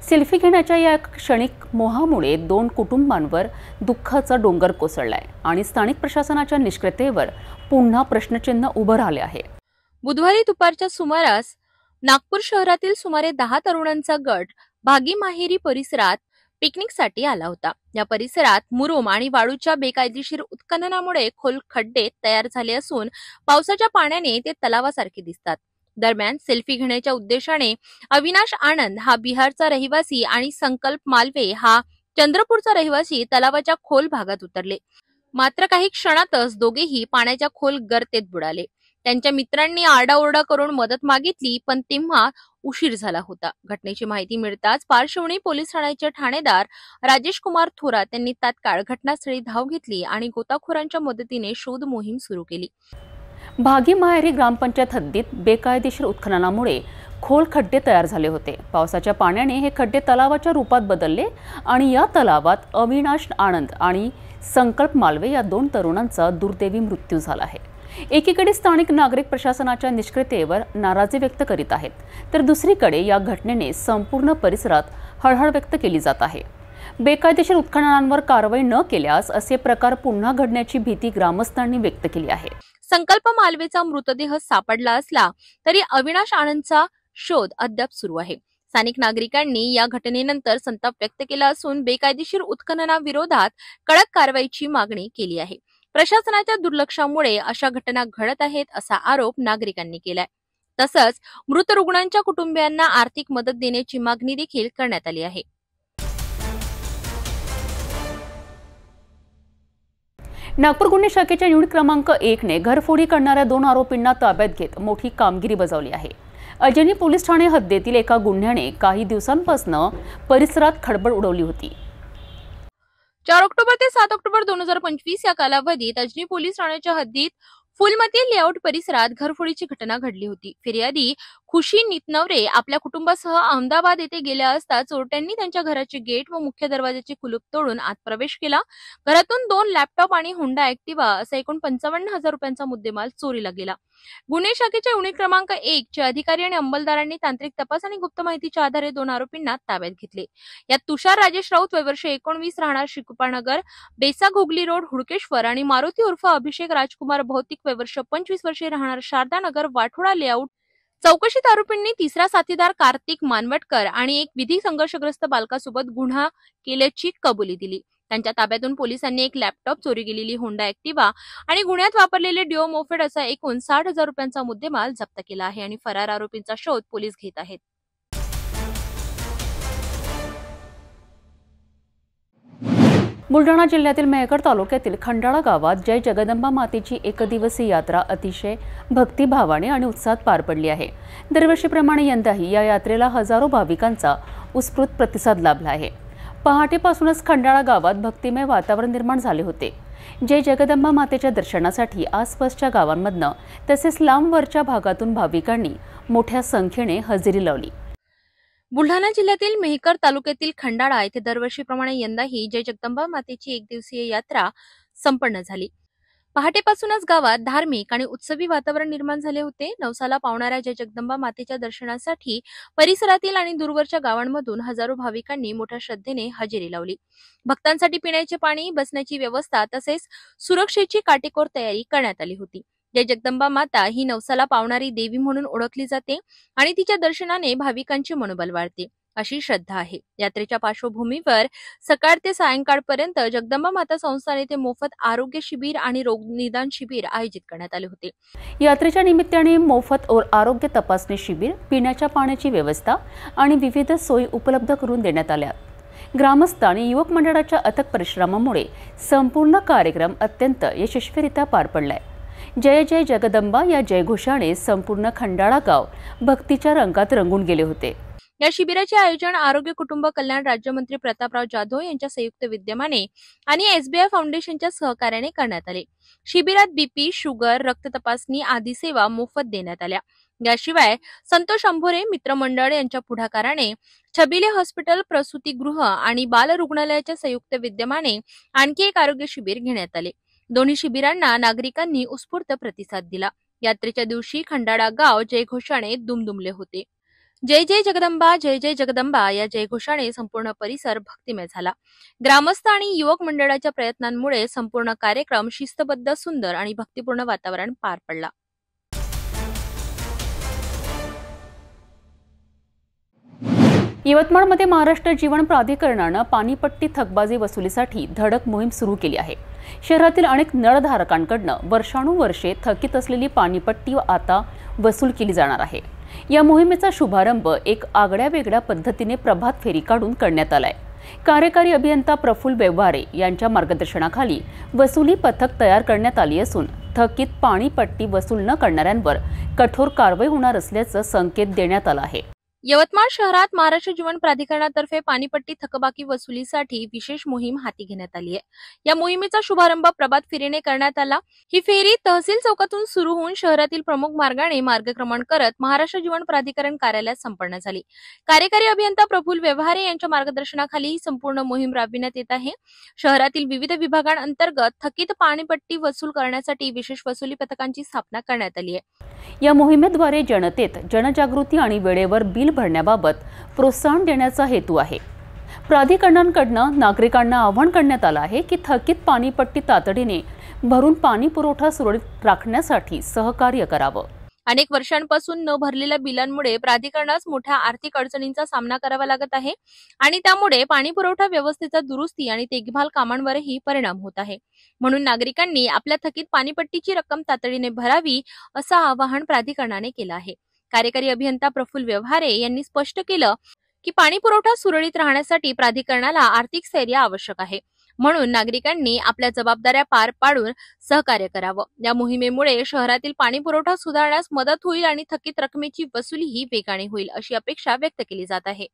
सेल्फी घेण्याच्या या क्षणिक मोहामुळे 2 कुटुंबांवर दुःखाचा डोंगर कोसळलाय आणि स्थानिक प्रशासनाच्या निष्क्रियतेवर पुन्हा प्रश्नचिन्ह उभं राहिले आहे.
बुधवारी दुपारच्या सुमारास नागपूर शहरातील सुमारे 10 तरुणांचा गट भागी माहेरी परिसरात पिकनिकसाठी आला होता. या परिसरात मुरुम आणि वाळूच्या बेकायदेशीर उत्खननामुळे खोल खड्डे तयार झाले असून पावसाच्या पाण्याने ते तलावासारखे दिसतात. दरम्यान सेल्फी घेण्याच्या उद्देशाने अविनाश आनंद हा बिहारचा रहिवासी आणि संकल्प मालवे हा चंद्रपूरचा रहिवासी तलावाच्या खोल भागात उतरले. मात्र काही क्षणातच दोघेही पाण्याच्या खोल गर्तेत बुडाले. त्यांच्या मित्रांनी आरडाओरडा करून मदत मागितली, पण तेव्हा उशीर झाला होता. घटनेची माहिती मिळताच पारशिवनी पोलीस ठाण्याचे ठाणेदार राजेश कुमार थोरात यांनी तात्काळ घटनास्थळी धाव घेतली आणि गोताखोरांच्या मदतीने शोध मोहीम सुरू केली.
भागी माहेरी ग्रामपंचायत हद्दीत बेकायदेशीर उत्खननामुळे खोल खड्डे तयार झाले होते. पावसाच्या पाण्याने हे खड्डे तलावाच्या रूपात बदलले आणि या तलावात अविनाश आनंद आणि संकल्प मालवे या 2 तरुणांचा दुर्दैवी मृत्यू झाला आहे. एकीकडे स्थानिक नागरिक प्रशासनाच्या निष्क्रियतेवर नाराजी व्यक्त करीत आहेत, तर दुसरीकडे या घटनेने संपूर्ण परिसरात हळहळ व्यक्त केली जात आहे. बेकायदेशीर उत्खननांवर कारवाई न केल्यास असे प्रकार पुन्हा घडण्याची भीती ग्रामस्थांनी व्यक्त केली आहे.
संकल्प मालवेचा मृतदेह सापडला असला तरी अविनाश आनंदचा शोध अद्याप सुरू आहे. स्थानिक नागरिकांनी या घटनेनंतर संताप व्यक्त केला असून बेकायदेशीर उत्खननाविरोधात कडक कारवाईची मागणी केली आहे. प्रशासनाच्या दुर्लक्षामुळे अशा घटना घडत आहेत असा आरोप नागरिकांनी केलाय. तसंच मृत रुग्णांच्या कुटुंबियांना आर्थिक मदत देण्याची मागणी देखील करण्यात आली आहे.
नागपूर गुन्हे शाखेच्या युनिट क्रमांक 1 ने घरफोडी करणाऱ्या 2 आरोपींना ताब्यात घेत मोठी कामगिरी बजावली आहे. अजनी पोलीस ठाणे हद्दीतील एका गुन्ह्याने काही दिवसांपासून परिसरात खळबळ उडवली होती.
4 ऑक्टोबर ते 7 ऑक्टोबर 2025 या कालावधीत अजनी पोलीस ठाण्याच्या हद्दीत फुलमती लेआउट परिसरात घरफोडीची घटना घडली होती. फिर्यादी खुशी नितनवरे आपल्या कुटुंबासह अहमदाबाद येथे गेल्या असता चोरट्यांनी त्यांच्या घराचे गेट व मुख्य दरवाजाचे कुलूप तोडून आत प्रवेश केला. घरातून 2 लॅपटॉप आणि होंडा ऍक्टिव्हा असा एकूण 55,000 रुपयांचा मुद्देमाल चोरीला गेला. गुन्हे शाखेच्या युनिट क्रमांक 1 चे अधिकारी आणि अंमलदारांनी तांत्रिक तपास आणि गुप्त माहितीच्या आधारे 2 आरोपींना ताब्यात घेतले. यात तुषार राजेश राऊत वय वर्ष 19 राहणार श्रीकृपानगर बेसा घोगली रोड हुडकेश्वर आणि मारुती उर्फ अभिषेक राजकुमार भौतिक वय वर्ष 25 वर्षे राहणार शारदानगर वाठोडा लेआउट. चौकशीत आरोपींनी तिसरा साथीदार कार्तिक मानवटकर आणि एक विधी संघर्षग्रस्त बालकासोबत गुन्हा केल्याची कबुली दिली. त्यांच्या ताब्यातून पोलिसांनी एक लॅपटॉप, चोरी गेलेली होंडा ऍक्टिव्हा आणि गुन्ह्यात वापरलेले डिओ मोफेड असा एकूण 60,000 रुपयांचा मुद्देमाल जप्त केला आहे आणि फरार आरोपींचा शोध पोलीस घेत आहेत.
बुलढाणा जिल्ह्यातील मेहकर तालुक्यातील खंडाळा गावात जय जगदंबा मातेची एकदिवसीय यात्रा अतिशय भक्तिभावाने आणि उत्साहात पार पडली आहे. दरवर्षीप्रमाणे यंदाही या यात्रेला हजारो भाविकांचा उत्स्फूर्त प्रतिसाद लाभला आहे. पहाटेपासूनच खंडाळा गावात भक्तिमय वातावरण निर्माण झाले होते. जय जगदंबा मातेच्या दर्शनासाठी आसपासच्या गावांमधनं तसेच लांबवरच्या भागातून भाविकांनी मोठ्या संख्येने हजेरी लावली.
बुलढाणा जिल्ह्यातील मेहकर तालुक्यातील खंडाळा येथे दरवर्षीप्रमाणे यंदाही जय जगदंबा मातेची एकदिवसीय यात्रा संपन्न झाली. पहाटेपासूनच गावात धार्मिक आणि उत्सवी वातावरण निर्माण झाले होते. नवसाला पावणाऱ्या जय जगदंबा मातेच्या दर्शनासाठी परिसरातील आणि दूरवरच्या गावांमधून हजारो भाविकांनी मोठ्या श्रद्धेने हजेरी लावली. भक्तांसाठी पिण्याचे पाणी, बसण्याची व्यवस्था तसेच सुरक्षेची काटेकोर तयारी करण्यात आली होती. जय जगदंबा माता ही नवसाला पावणारी देवी म्हणून ओळखली जाते आणि तिच्या दर्शनाने भाविकांचे मनोबल वाढते अशी श्रद्धा आहे. यात्रेच्या पार्श्वभूमीवर सकाळ ते सायंकाळपर्यंत जगदंबा माता संस्थान येथे मोफत आरोग्य शिबिर आणि रोग निदान शिबिर आयोजित करण्यात आले होते.
यात्रेच्या निमित्ताने मोफत आरोग्य तपासणी शिबिर, पिण्याच्या पाण्याची व्यवस्था आणि विविध सोयी उपलब्ध करून देण्यात आल्या. ग्रामस्थ आणि युवक मंडळाच्या अथक परिश्रमामुळे संपूर्ण कार्यक्रम अत्यंत यशस्वीरित्या पार पडलाय। जय जय जगदंबा या जयघोषाने संपूर्ण खंडाळा गाव भक्तीच्या रंगात रंगून गेले होते।
या शिबिराचे आयोजन आरोग्य कुटुंब कल्याण राज्यमंत्री प्रतापराव जाधव यांच्या संयुक्त विद्यमाने आणि SBI फाउंडेशनच्या सहकार्याने करण्यात आले। शिबिरात BP, शुगर, रक्त तपासणी आदी सेवा मोफत देण्यात आल्या। याशिवाय संतोष अंभोरे मित्रमंडळ यांच्या पुढाकाराने छबिले हॉस्पिटल, प्रसूतीगृह आणि बाल रुग्णालयाच्या संयुक्त विद्यमाने आणखी एक आरोग्य शिबिर घेण्यात आले। दोन्ही शिबिरांना नागरिकांनी उत्स्फूर्त प्रतिसाद दिला। यात्रेच्या दिवशी खंडाळा गाव जयघोषाने दुमदुमले होते। जय जय जगदंबा, जय जय जगदंबा या जयघोषाने संपूर्ण परिसर भक्तिमय झाला। ग्रामस्थ आणि युवक मंडळाच्या प्रयत्नांमुळे संपूर्ण कार्यक्रम शिस्तबद्ध, सुंदर आणि भक्तिपूर्ण वातावरण पार पडला।
यवतमाळमध्ये महाराष्ट्र जीवन प्राधिकरणाने पाणीपट्टी थकबाजी वसुलीसाठी धडक मोहीम सुरू केली आहे। शहरातील अनेक नळधारकांकडून वर्षानुवर्षे थकीत असलेली पाणीपट्टी आता वसूल केली जाणार आहे। या मोहिमेचा शुभारंभ एक आगळ्या वेगळ्या पद्धतीने प्रभात फेरी काढून करण्यात आलाय। कार्यकारी अभियंता प्रफुल्ल व्यवहारे यांच्या मार्गदर्शनाखाली वसुली पथक तयार करण्यात आली असून थकीत पाणीपट्टी वसूल न करणाऱ्यांवर कठोर कारवाई होणार असल्याचं संकेत देण्यात आला आहे।
यवतमाळ शहरात महाराष्ट्र जीवन प्राधिकरणातर्फे पाणीपट्टी थकबाकी वसुलीसाठी विशेष मोहीम हाती घेण्यात आली आहे। या मोहिमेचा शुभारंभ प्रभात फेरीने करण्यात आला। ही फेरी तहसील चौकातून सुरू होऊन शहरातील प्रमुख मार्गाने मार्गक्रमण करत महाराष्ट्र जीवन प्राधिकरण कार्यालयात संपन्न झाली। कार्यकारी अभियंता प्रफुल्ल व्यवहारे यांच्या मार्गदर्शनाखाली ही संपूर्ण मोहीम राबविण्यात येत आहे। शहरातील विविध विभागांअंतर्गत थकीत पाणीपट्टी वसूल करण्यासाठी विशेष वसुली पथकांची स्थापना करण्यात आली आहे।
या मोहिमेद्वारे जनतेत जनजागृती आणि वेळेवर बिल भरण्याबाबत प्रोत्साहन देण्याचा हेतू आहे। प्राधिकरणाकडून नागरिकांना आवाहन करण्यात आलं आहे की थकीत पाणीपट्टी तातडीने भरून पाणी पुरवठा सुरळीत राखण्यासाठी सहकार्य करावं।
अनेक वर्षांपासून न भरलेल्या बिलांमुळे प्राधिकरणास मोठ्या आर्थिक अडचणींचा सामना करावा लागत आहे आणि त्यामुळे पाणी पुरवठा व्यवस्थेचा दुरुस्ती आणि देखभाल कामांवरही परिणाम होत आहे। म्हणून नागरिकांनी आपल्या थकीत पाणीपट्टीची रक्कम तातडीने भरावी असं आवाहन प्राधिकरणाने केलं आहे। कार्यकारी अभियंता प्रफुल्ल व्यवहारे यांनी स्पष्ट केलं की पाणी पुरवठा सुरळीत राहण्यासाठी प्राधिकरणाला आर्थिक स्थैर्य आवश्यक आहे। म्हणून नागरिकांनी आपल्या जबाबदाऱ्या पार पाडून सहकार्य करावं। या मोहिमेमुळे शहरातील पाणी पुरवठा सुधारण्यास मदत होईल आणि थकीत रकमेची वसुलीही वेगाने होईल अशी अपेक्षा व्यक्त केली जात आहे।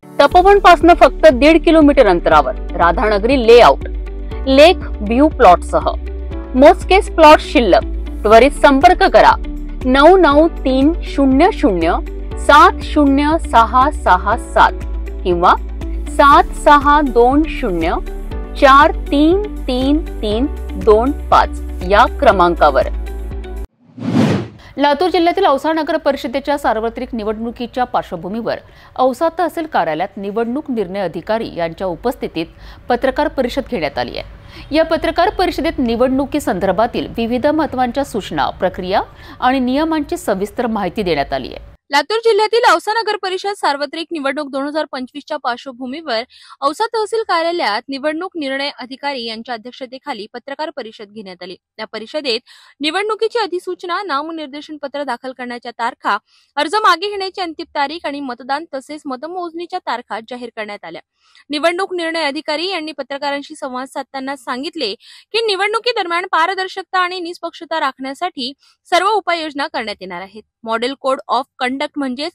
तपोवनपासून फक्त 1.5 किलोमीटर अंतरावर राधानगरी लेआउट लेक व्ह्यू प्लॉटसह मोजकेच प्लॉट शिल्लक। त्वरित संपर्क करा 9930706667 किंवा 7620433325 या क्रमांकावर। लातूर जिल्ह्यातील औसा नगर परिषदेच्या सार्वत्रिक निवडणुकीच्या पार्श्वभूमीवर औसा तहसील कार्यालयात निवडणूक निर्णय अधिकारी यांच्या उपस्थितीत पत्रकार परिषद घेण्यात आली आहे। या पत्रकार परिषदेत निवडणुकी संदर्भातील विविध महत्त्वाच्या सूचना, प्रक्रिया आणि नियमांची सविस्तर माहिती देण्यात आली आहे।
लातूर जिल्ह्यातील औसा नगर परिषद सार्वत्रिक निवडणूक 2025च्या पार्श्वभूमीवर औसा तहसील कार्यालयात निवडणूक निर्णय अधिकारी यांच्या अध्यक्षतेखाली पत्रकार परिषद घेण्यात आली। या परिषदेत निवडणुकीची अधिसूचना, नामनिर्देशन पत्र दाखल करण्याच्या तारखा, अर्ज मागे घेण्याची अंतिम तारीख आणि मतदान तसेच मतमोजणीच्या तारखा जाहीर करण्यात आल्या। निवडणूक निर्णय अधिकारी यांनी पत्रकारांशी संवाद साधताना सांगितले की निवडणुकीदरम्यान पारदर्शकता आणि निष्पक्षता राखण्यासाठी सर्व उपाययोजना करण्यात येणार आहेत। मॉडेल कोड ऑफ कंडक्ट म्हणजेच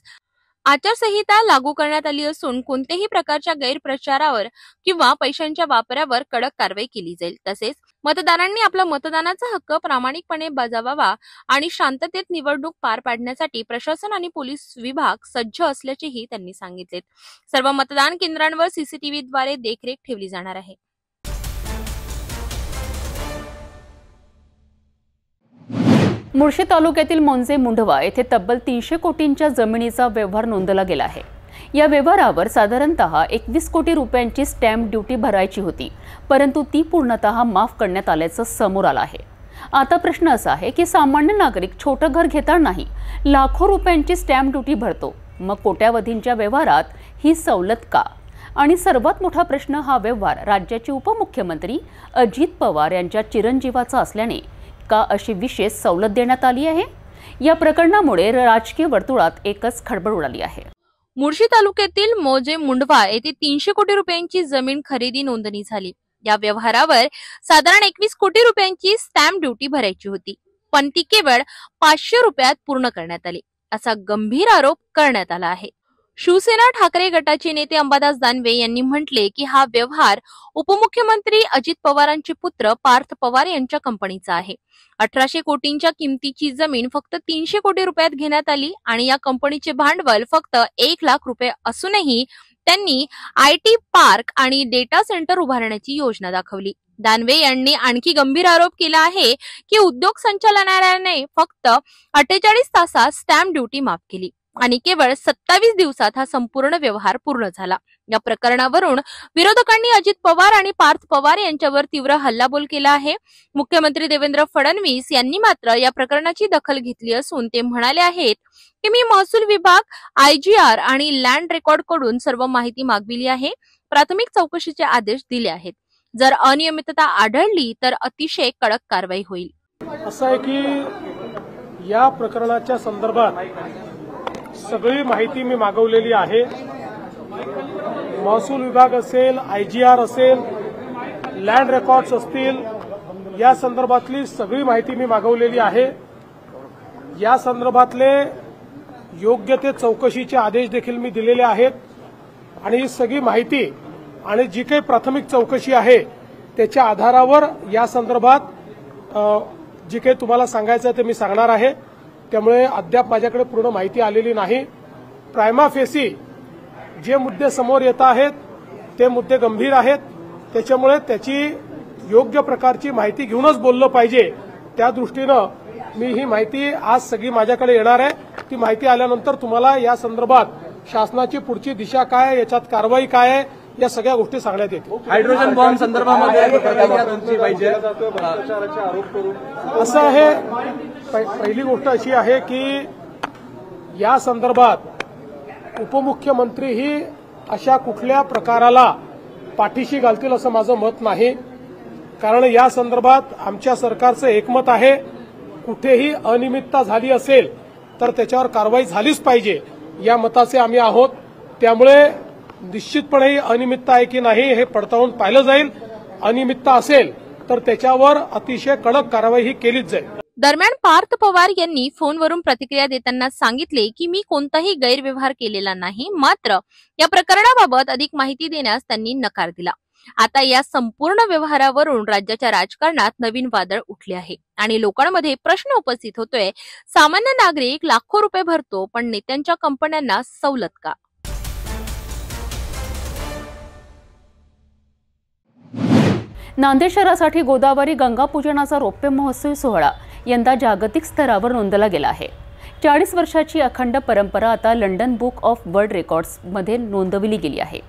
आचारसंहिता लागू करण्यात आली असून कोणत्याही प्रकारच्या गैरप्रचारावर किंवा पैशांच्या वापरावर कडक कारवाई केली जाईल। तसेच मतदारांनी आपला मतदानाचा हक्क प्रामाणिकपणे बजावावा आणि शांततेत निवडणूक पार पाडण्यासाठी प्रशासन आणि पोलीस विभाग सज्ज असल्याचेही त्यांनी सांगितले। सर्व मतदान केंद्रांवर CCTVद्वारे देखरेख ठेवली जाणार आहे।
मुळशी तालुक्यातील मोंजे मुंढवा येथे तब्बल 300 कोटींच्या जमिनीचा व्यवहार नोंदला गेला आहे। या व्यवहारावर साधारणतः 21 कोटी रुपयांची स्टॅम्प ड्युटी भरायची होती, परंतु ती पूर्णतः माफ करण्यात आल्याचं समोर आलं आहे। आता प्रश्न असा आहे की सामान्य नागरिक छोटं घर घेतानाही लाखो रुपयांची स्टॅम्प ड्युटी भरतो, मग कोट्यावधींच्या व्यवहारात ही सवलत का? आणि सर्वात मोठा प्रश्न, हा व्यवहार राज्याचे उपमुख्यमंत्री अजित पवार यांच्या चिरंजीवाचा असल्याने का अशी विशेष सवलत देण्यात आली आहे? या प्रकरणामुळे राजकीय वर्तुळात एकच खळबळ उडाली आहे।
मुळशी तालुक्यातील मौजे मुंडवा येथे 300 कोटी रुपयांची जमीन खरेदी नोंदणी झाली। या व्यवहारावर साधारण 21 कोटी रुपयांची स्टॅम्प ड्युटी भरायची होती, पण ती केवळ 500 रुपयात पूर्ण करण्यात आली, असा गंभीर आरोप करण्यात आला आहे। शिवसेना ठाकरे गटाचे नेते अंबादास दानवे यांनी म्हटले की हा व्यवहार उपमुख्यमंत्री अजित पवारांचे पुत्र पार्थ पवार यांच्या कंपनीचा आहे। 1800 कोटींच्या किमतीची जमीन फक्त 300 कोटी रुपयात घेण्यात आली आणि या कंपनीचे भांडवल फक्त 1 लाख रुपये असूनही त्यांनी IT पार्क आणि डेटा सेंटर उभारण्याची योजना दाखवली। दानवे यांनी आणखी गंभीर आरोप केला आहे की उद्योग संचालनालयाने फक्त 48 तासात स्टॅम्प ड्युटी माफ केली आणि केवळ 27 दिवसात हा संपूर्ण व्यवहार पूर्ण झाला। या प्रकरणावरून विरोधकांनी अजित पवार आणि पार्थ पवार यांच्यावर तीव्र हल्लाबोल केला आहे। मुख्यमंत्री देवेंद्र फडणवीस यांनी मात्र या प्रकरणाची दखल घेतली असून ते म्हणाले आहेत की मी महसूल विभाग, IGR आणि लँड रेकॉर्ड कडून सर्व माहिती मागविली आहे, प्राथमिक चौकशीचे आदेश दिले आहेत। जर अनियमितता आढळली तर अतिशय कडक कारवाई होईल।
असं आहे की या प्रकरणाच्या संदर्भात सगळी माहिती मी मागवलेली आहे। महसूल विभाग असेल, IGR असेल, लँड रेकॉर्ड्स असतील, या संदर्भातली सगळी माहिती मी मागवलेली आहे। या संदर्भातले योग्य ते चौकशीचे आदेश देखील मी दिलेले आहेत आणि ही सगळी माहिती आणि जी काही प्राथमिक चौकशी आहे त्याच्या आधारावर या संदर्भात जी काही तुम्हाला सांगायचं ते मी सांगणार आहे। त्यामुळे अद्याप माझ्याकडे पूर्ण माहिती आलेली नाही। प्रायमा फेसी जे मुद्दे समोर येत आहेत ते मुद्दे गंभीर आहेत, त्याच्यामुळे त्याची योग्य प्रकारची माहिती घेऊनच बोललं पाहिजे। त्या दृष्टीनं मी ही माहिती आज सगळी माझ्याकडे येणार आहे। ती माहिती आल्यानंतर तुम्हाला या संदर्भात शासनाची पुढची दिशा काय, याच्यात कारवाई काय आहे, या सगळ्या गोष्टी सांगण्यात येतील।
हायड्रोजन बॉम्ब संदर्भामध्ये
असं आहे, पहिली गोष्ट अशी आहे की या संदर्भात उपमुख्यमंत्री ही अशा कुठल्या प्रकाराला पाठीशी घालतील असं माझं मत नाही, कारण या संदर्भात आमच्या सरकारचं एकमत आहे। कुठेही अनियमितता झाली असेल तर त्याच्यावर कारवाई झालीच पाहिजे या मताचे आम्ही आहोत। त्यामुळे निश्चितपणे अनियमितता आहे की नाही हे पडताळून पाहिलं जाईल। अनियमितता असेल तर त्याच्यावर अतिशय कडक कारवाई ही केलीच जाईल।
दरम्यान पार्थ पवार यांनी फोनवरून प्रतिक्रिया देताना सांगितले की मी कोणताही गैरव्यवहार केलेला नाही, मात्र या प्रकरणाबाबत अधिक माहिती देण्यास त्यांनी नकार दिला। आता या संपूर्ण व्यवहारावरून राज्याच्या राजकारणात नवीन वादळ उठले आहे आणि लोकांमध्ये प्रश्न उपस्थित होतोय, सामान्य नागरिक लाखो रुपये भरतो पण नेत्यांच्या कंपन्यांना सवलत का?
नांदेड शहरासाठी गोदावरी गंगा पूजनाचा रौप्य महोत्सवी सोहळा यंदा जागतिक स्तरावर नोंदला गेला आहे। 40 वर्षाची अखंड परंपरा आता लंडन बुक ऑफ वर्ल्ड रेकॉर्ड्समध्ये नोंदवली गेली आहे।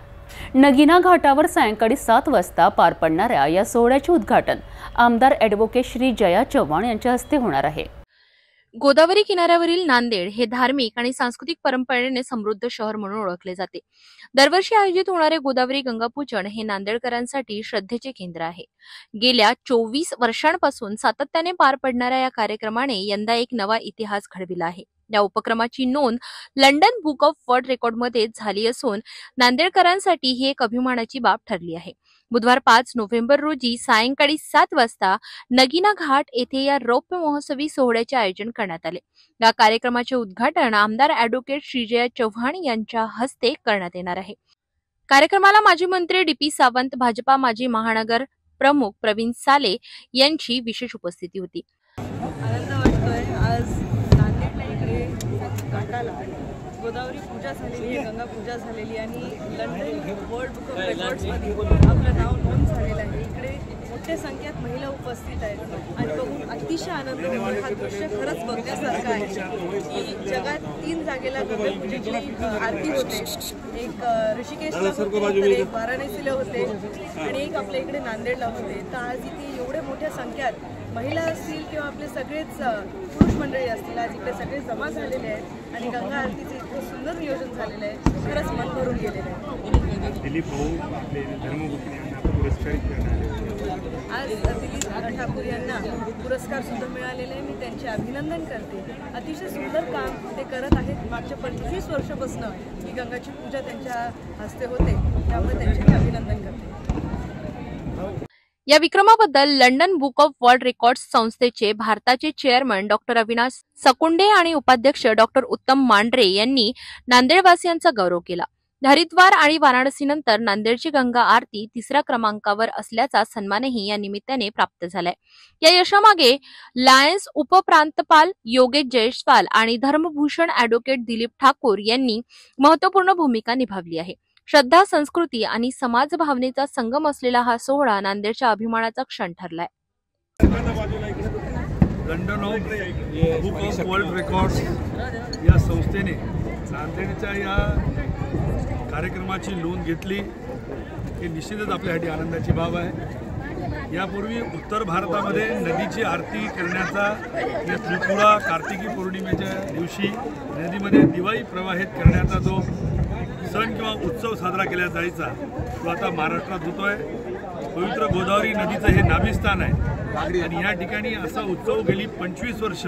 नगिना घाटावर सायंकाळी 7 वाजता पार पडणाऱ्या या सोहळ्याचे उद्घाटन आमदार ॲडव्होकेट श्री जया चव्हाण यांच्या हस्ते होणार आहे।
गोदावरी किनाऱ्यावरील नांदेड हे धार्मिक आणि सांस्कृतिक परंपरेने समृद्ध शहर म्हणून ओळखले जाते। दरवर्षी आयोजित होणारे गोदावरी गंगापूजन हे नांदेडकरांसाठी श्रद्धेचे केंद्र आहे। गेल्या 24 वर्षांपासून सातत्याने पार पडणाऱ्या या कार्यक्रमाने यंदा एक नवा इतिहास घडविला आहे। या उपक्रमाची नोंद लंडन बुक ऑफ वर्ल्ड रेकॉर्डमध्ये झाली असून नांदेडकरांसाठी ही एक अभिमानाची बाब ठरली आहे। बुधवार 5 नोव्हेंबर रोजी सायंकाळी 7 वाजता नगिना घाट येथे या रौप्य महोत्सवी सोहळ्याचे आयोजन करण्यात आले। या कार्यक्रमाचे उद्घाटन आमदार ॲडव्होकेट श्रीजया चव्हाण यांच्या हस्ते करण्यात येणार आहे। कार्यक्रमाला माजी मंत्री DP सावंत, भाजपा माजी महानगर प्रमुख प्रवीण साले यांची विशेष उपस्थिती होती।
आनंद वाटतोय, आज नांदेडला इकडे घाटाला गोदावरी पूजा झालेली आहे, गंगा पूजा झालेली आणि लंडन वर्ल्ड बुक ऑफ रेकॉर्ड्समध्ये आपलं नाव नोंद झालेलं आहे। इकडे मोठ्या संख्येत महिला उपस्थित आहेत आणि बघून अतिशय आनंद होतो। हा दृश्य खरंच बघण्यासारखं आहे की जगात 3 जागेला गंगा पूजेची आरती होते, एक ऋषिकेशला होते, तर एक वाराणसीला होते आणि एक आपल्या इकडे नांदेडला होते। तर आज इथे एवढ्या मोठ्या संख्येत महिला असतील किंवा आपले सगळेच पुरुष मंडळी असतील, आज इकडे सगळे जमा झालेले आहेत आणि गंगा आरतीचं इतकं सुंदर नियोजन झालेलं आहे, खरंच मन भरून गेलेलं आहे।
दिलीप भाऊ आपले धर्मगुरू यांना पुरस्कारित करणार
आज दिलीप ठाकूर यांना पुरस्कार सुद्धा मिळालेला आहे. मी त्यांचे अभिनंदन करते. अतिशय सुंदर काम ते करत आहेत. मागच्या 25 वर्षापासून ही गंगाची पूजा त्यांच्या हस्ते होते, त्यामुळे त्यांचे मी अभिनंदन करते.
या विक्रमाबद्दल London book of world records संस्थेचे भारताचे चेअरमन डॉक्टर अविनाश सकुंडे आणि उपाध्यक्ष डॉक्टर उत्तम मांढरे यांनी नांदेडवासियांचा गौरव केला. हरिद्वार आणि वाराणसीनंतर नांदेडची गंगा आरती 3ऱ्या क्रमांकावर असल्याचा सन्मानही या निमित्ताने प्राप्त झालाय. या यशामागे लायन्स उपप्रांतपाल योगेश जयस्वाल आणि धर्मभूषण ॲडव्होकेट दिलीप ठाकूर यांनी महत्त्वपूर्ण भूमिका निभावली आहे. श्रद्धा, संस्कृती आणि समाज भावनेचा संगम असलेला हा सोहळा नांदेडच्या अभिमानाचा क्षण ठरलाय.
London book of world records या संस्थेने नांदेडच्या या कार्यक्रमाची नोंद घेतली ही निश्चितच आपल्यासाठी आनंदाची बाब आहे. यापूर्वी उत्तर भारतामध्ये नदीची आरती करण्याचा या त्रिपुरा कार्तिकी पौर्णिमेच्या दिवशी नदीमध्ये दिवाळी प्रवाहित करण्याचा जो सण किंवा उत्सव साजरा केला जायचा तो आता महाराष्ट्रात होतोय. पवित्र गोदावरी नदीचं हे नाभिस्थान आहे आणि या ठिकाणी असा उत्सव गेली 25 वर्ष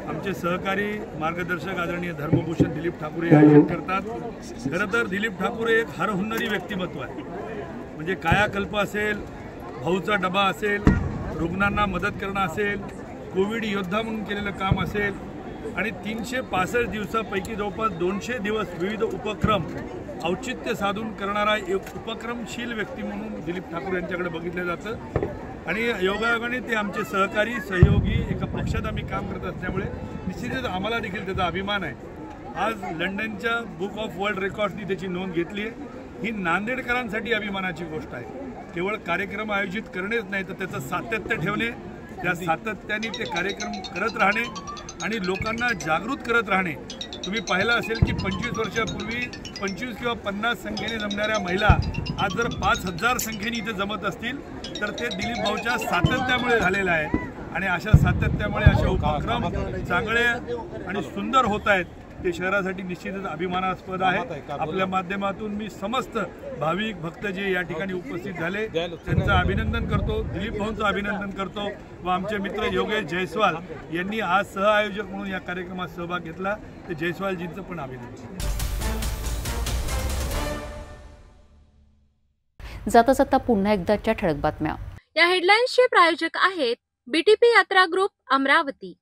आमचे सहकारी मार्गदर्शक आदरणीय धर्मभूषण दिलीप ठाकूर हे आयोजन करतात. खरं तर दिलीप ठाकूर हे एक हरहुन्नरी व्यक्तिमत्व आहे. म्हणजे कायाकल्प असेल, भाऊचा डबा असेल, रुग्णांना मदत करणं असेल, कोविड योद्धा म्हणून केलेलं काम असेल आणि 365 दिवसापैकी जवळपास 200 दिवस विविध उपक्रम औचित्य साधून करणारा एक उपक्रमशील व्यक्ती म्हणून दिलीप ठाकूर यांच्याकडे बघितलं जातं. आणि योगायोगाने ते आमचे सहकारी सहयोगी एका पक्षात आम्ही काम करत असल्यामुळे निश्चितच आम्हाला देखील त्याचा अभिमान आहे. आज लंडनच्या बुक ऑफ वर्ल्ड रेकॉर्ड्सनी त्याची नोंद घेतली आहे. ही नांदेडकरांसाठी अभिमानाची गोष्ट आहे. केवळ कार्यक्रम आयोजित करणेच नाही तर त्याचं सातत्य ठेवणे, त्या सातत्याने ते कार्यक्रम करत राहणे आणि लोकांना जागृत करत राहणे. तुम्ही पाहिलं असेल की 25 वर्षापूर्वी 25 किंवा 50 संख्येने जमणाऱ्या महिला आज जर 5000 संख्येने इथे जमत असतील तर ते दिलीप भाऊच्या सातत्यामुळे झालेलं आहे. आणि अशा सातत्यामुळे असे उपक्रम चांगले आणि सुंदर होत आहेत. ते शहरासाठी निश्चितच अभिमानास्पद आहे. आपल्या माध्यमातून मी समस्त भाविक भक्त जे या ठिकाणी उपस्थित झाले त्यांचं अभिनंदन करतो, दिलीप भाऊंचं अभिनंदन करतो व आमचे मित्र योगेश जयस्वाल यांनी आज सहआयोजक म्हणून या कार्यक्रमात सहभाग घेतला ते जयस्वालजींचं पण अभिनंदन.
जाता जाता पुन्हा एकदाच्या ठळक बातम्या.
या हेडलाईन्सचे प्रायोजक आहेत बीटीपी यात्रा ग्रुप अमरावती.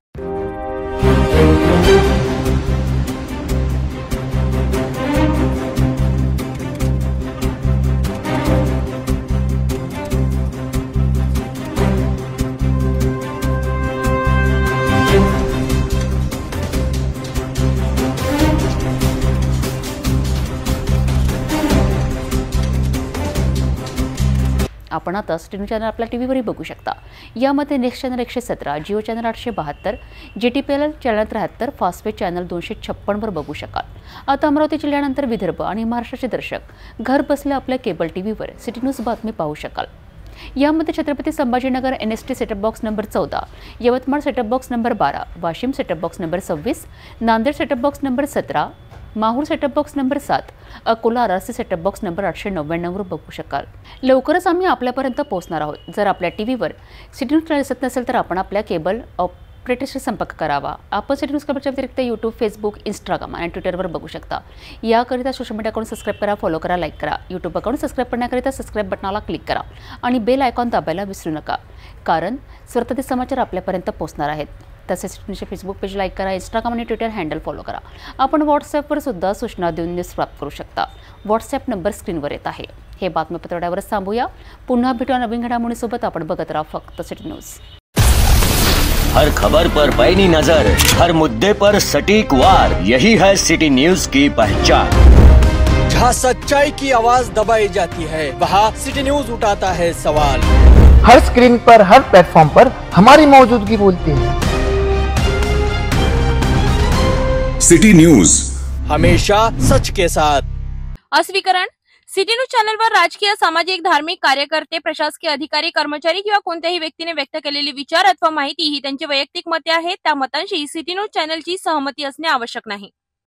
आपण आता स्टीन चॅनल आपल्या टीव्हीवरही बघू शकता. यामध्ये next channel 117, Jio channel 872, GTPL channel 73, Fastway channel 256 वर बघू शकाल. आता अमरावती जिल्ह्यानंतर विदर्भ आणि महाराष्ट्राचे दर्शक घर बसल्या आपल्या केबल टीव्हीवर सिटी न्यूज बातमी पाहू शकाल. यामध्ये Chhatrapati Sambhajinagar NST setup box number 14, Yavatmal setup box number 12, Washim setup box number 26, Nanded setup box number 17, Mahur setup box number 7, Akola RC setup box number 899 वर बघू शकाल. लवकरच आम्ही आपल्यापर्यंत पोहोचणार आहोत. जर आपल्या टीव्हीवर सिटी न्यूज दिसत नसेल तर आपण आपल्या केबल ऑपरेटरशी संपर्क करावा. आपण सिटी न्यूज कवरेजच्या व्यतिरिक्त यूट्यूब, फेसबुक, इंस्टाग्राम आणि ट्विटरवर बघू शकता. याकरिता सोशल मीडिया अकाउंट सबस्क्राईब करा, फॉलो करा, लाईक करा. यूट्यूब अकाउंट सबस्क्राईब करण्याकरिता सबस्क्राईब बटनाला क्लिक करा आणि बेल आयकॉन दाबायला विसरू नका, कारण स्वतःचे समाचार आपल्यापर्यंत पोहोचणार आहेत. तसेच तुमचे फेसबुक पेज लाईक करा, इंस्टाग्राम आणि ट्विटर हँडल फॉलो करा. आपण व्हॉट्सॲपवर सुद्धा सूचना देऊन न्यूज प्राप्त करू शकता. व्हॉट्सॲप नंबर स्क्रीनवर येत आहे. हे बातमीपत्र एवढ्यावरच थांबूया. पुन्हा भेटूया नवीन घडामोडीसोबत. आपण बघत राहा फक्त सिटी न्यूज.
हर खबर पर पैनी नजर, हर मुद्दे पर सटीक वार, यही है सिटी न्यूज की पहचान.
जहाँ सच्चाई की आवाज दबाई जाती है वहाँ सिटी न्यूज उठाता है सवाल.
हर स्क्रीन पर, हर प्लेटफॉर्म पर हमारी मौजूदगी बोलती है.
सिटी न्यूज
हमेशा सच के साथ.
अस्वीकरण. सिटी न्यूज चॅनलवर राजकीय, सामाजिक, धार्मिक कार्यकर्ते, प्रशासकीय अधिकारी, कर्मचारी किंवा कोणत्याही व्यक्तीने व्यक्त केलेली विचार अथवा माहिती ही त्यांची वैयक्तिक मते आहेत. त्या मतांशी सिटी न्यूज चॅनलची सहमती असणे आवश्यक नाही.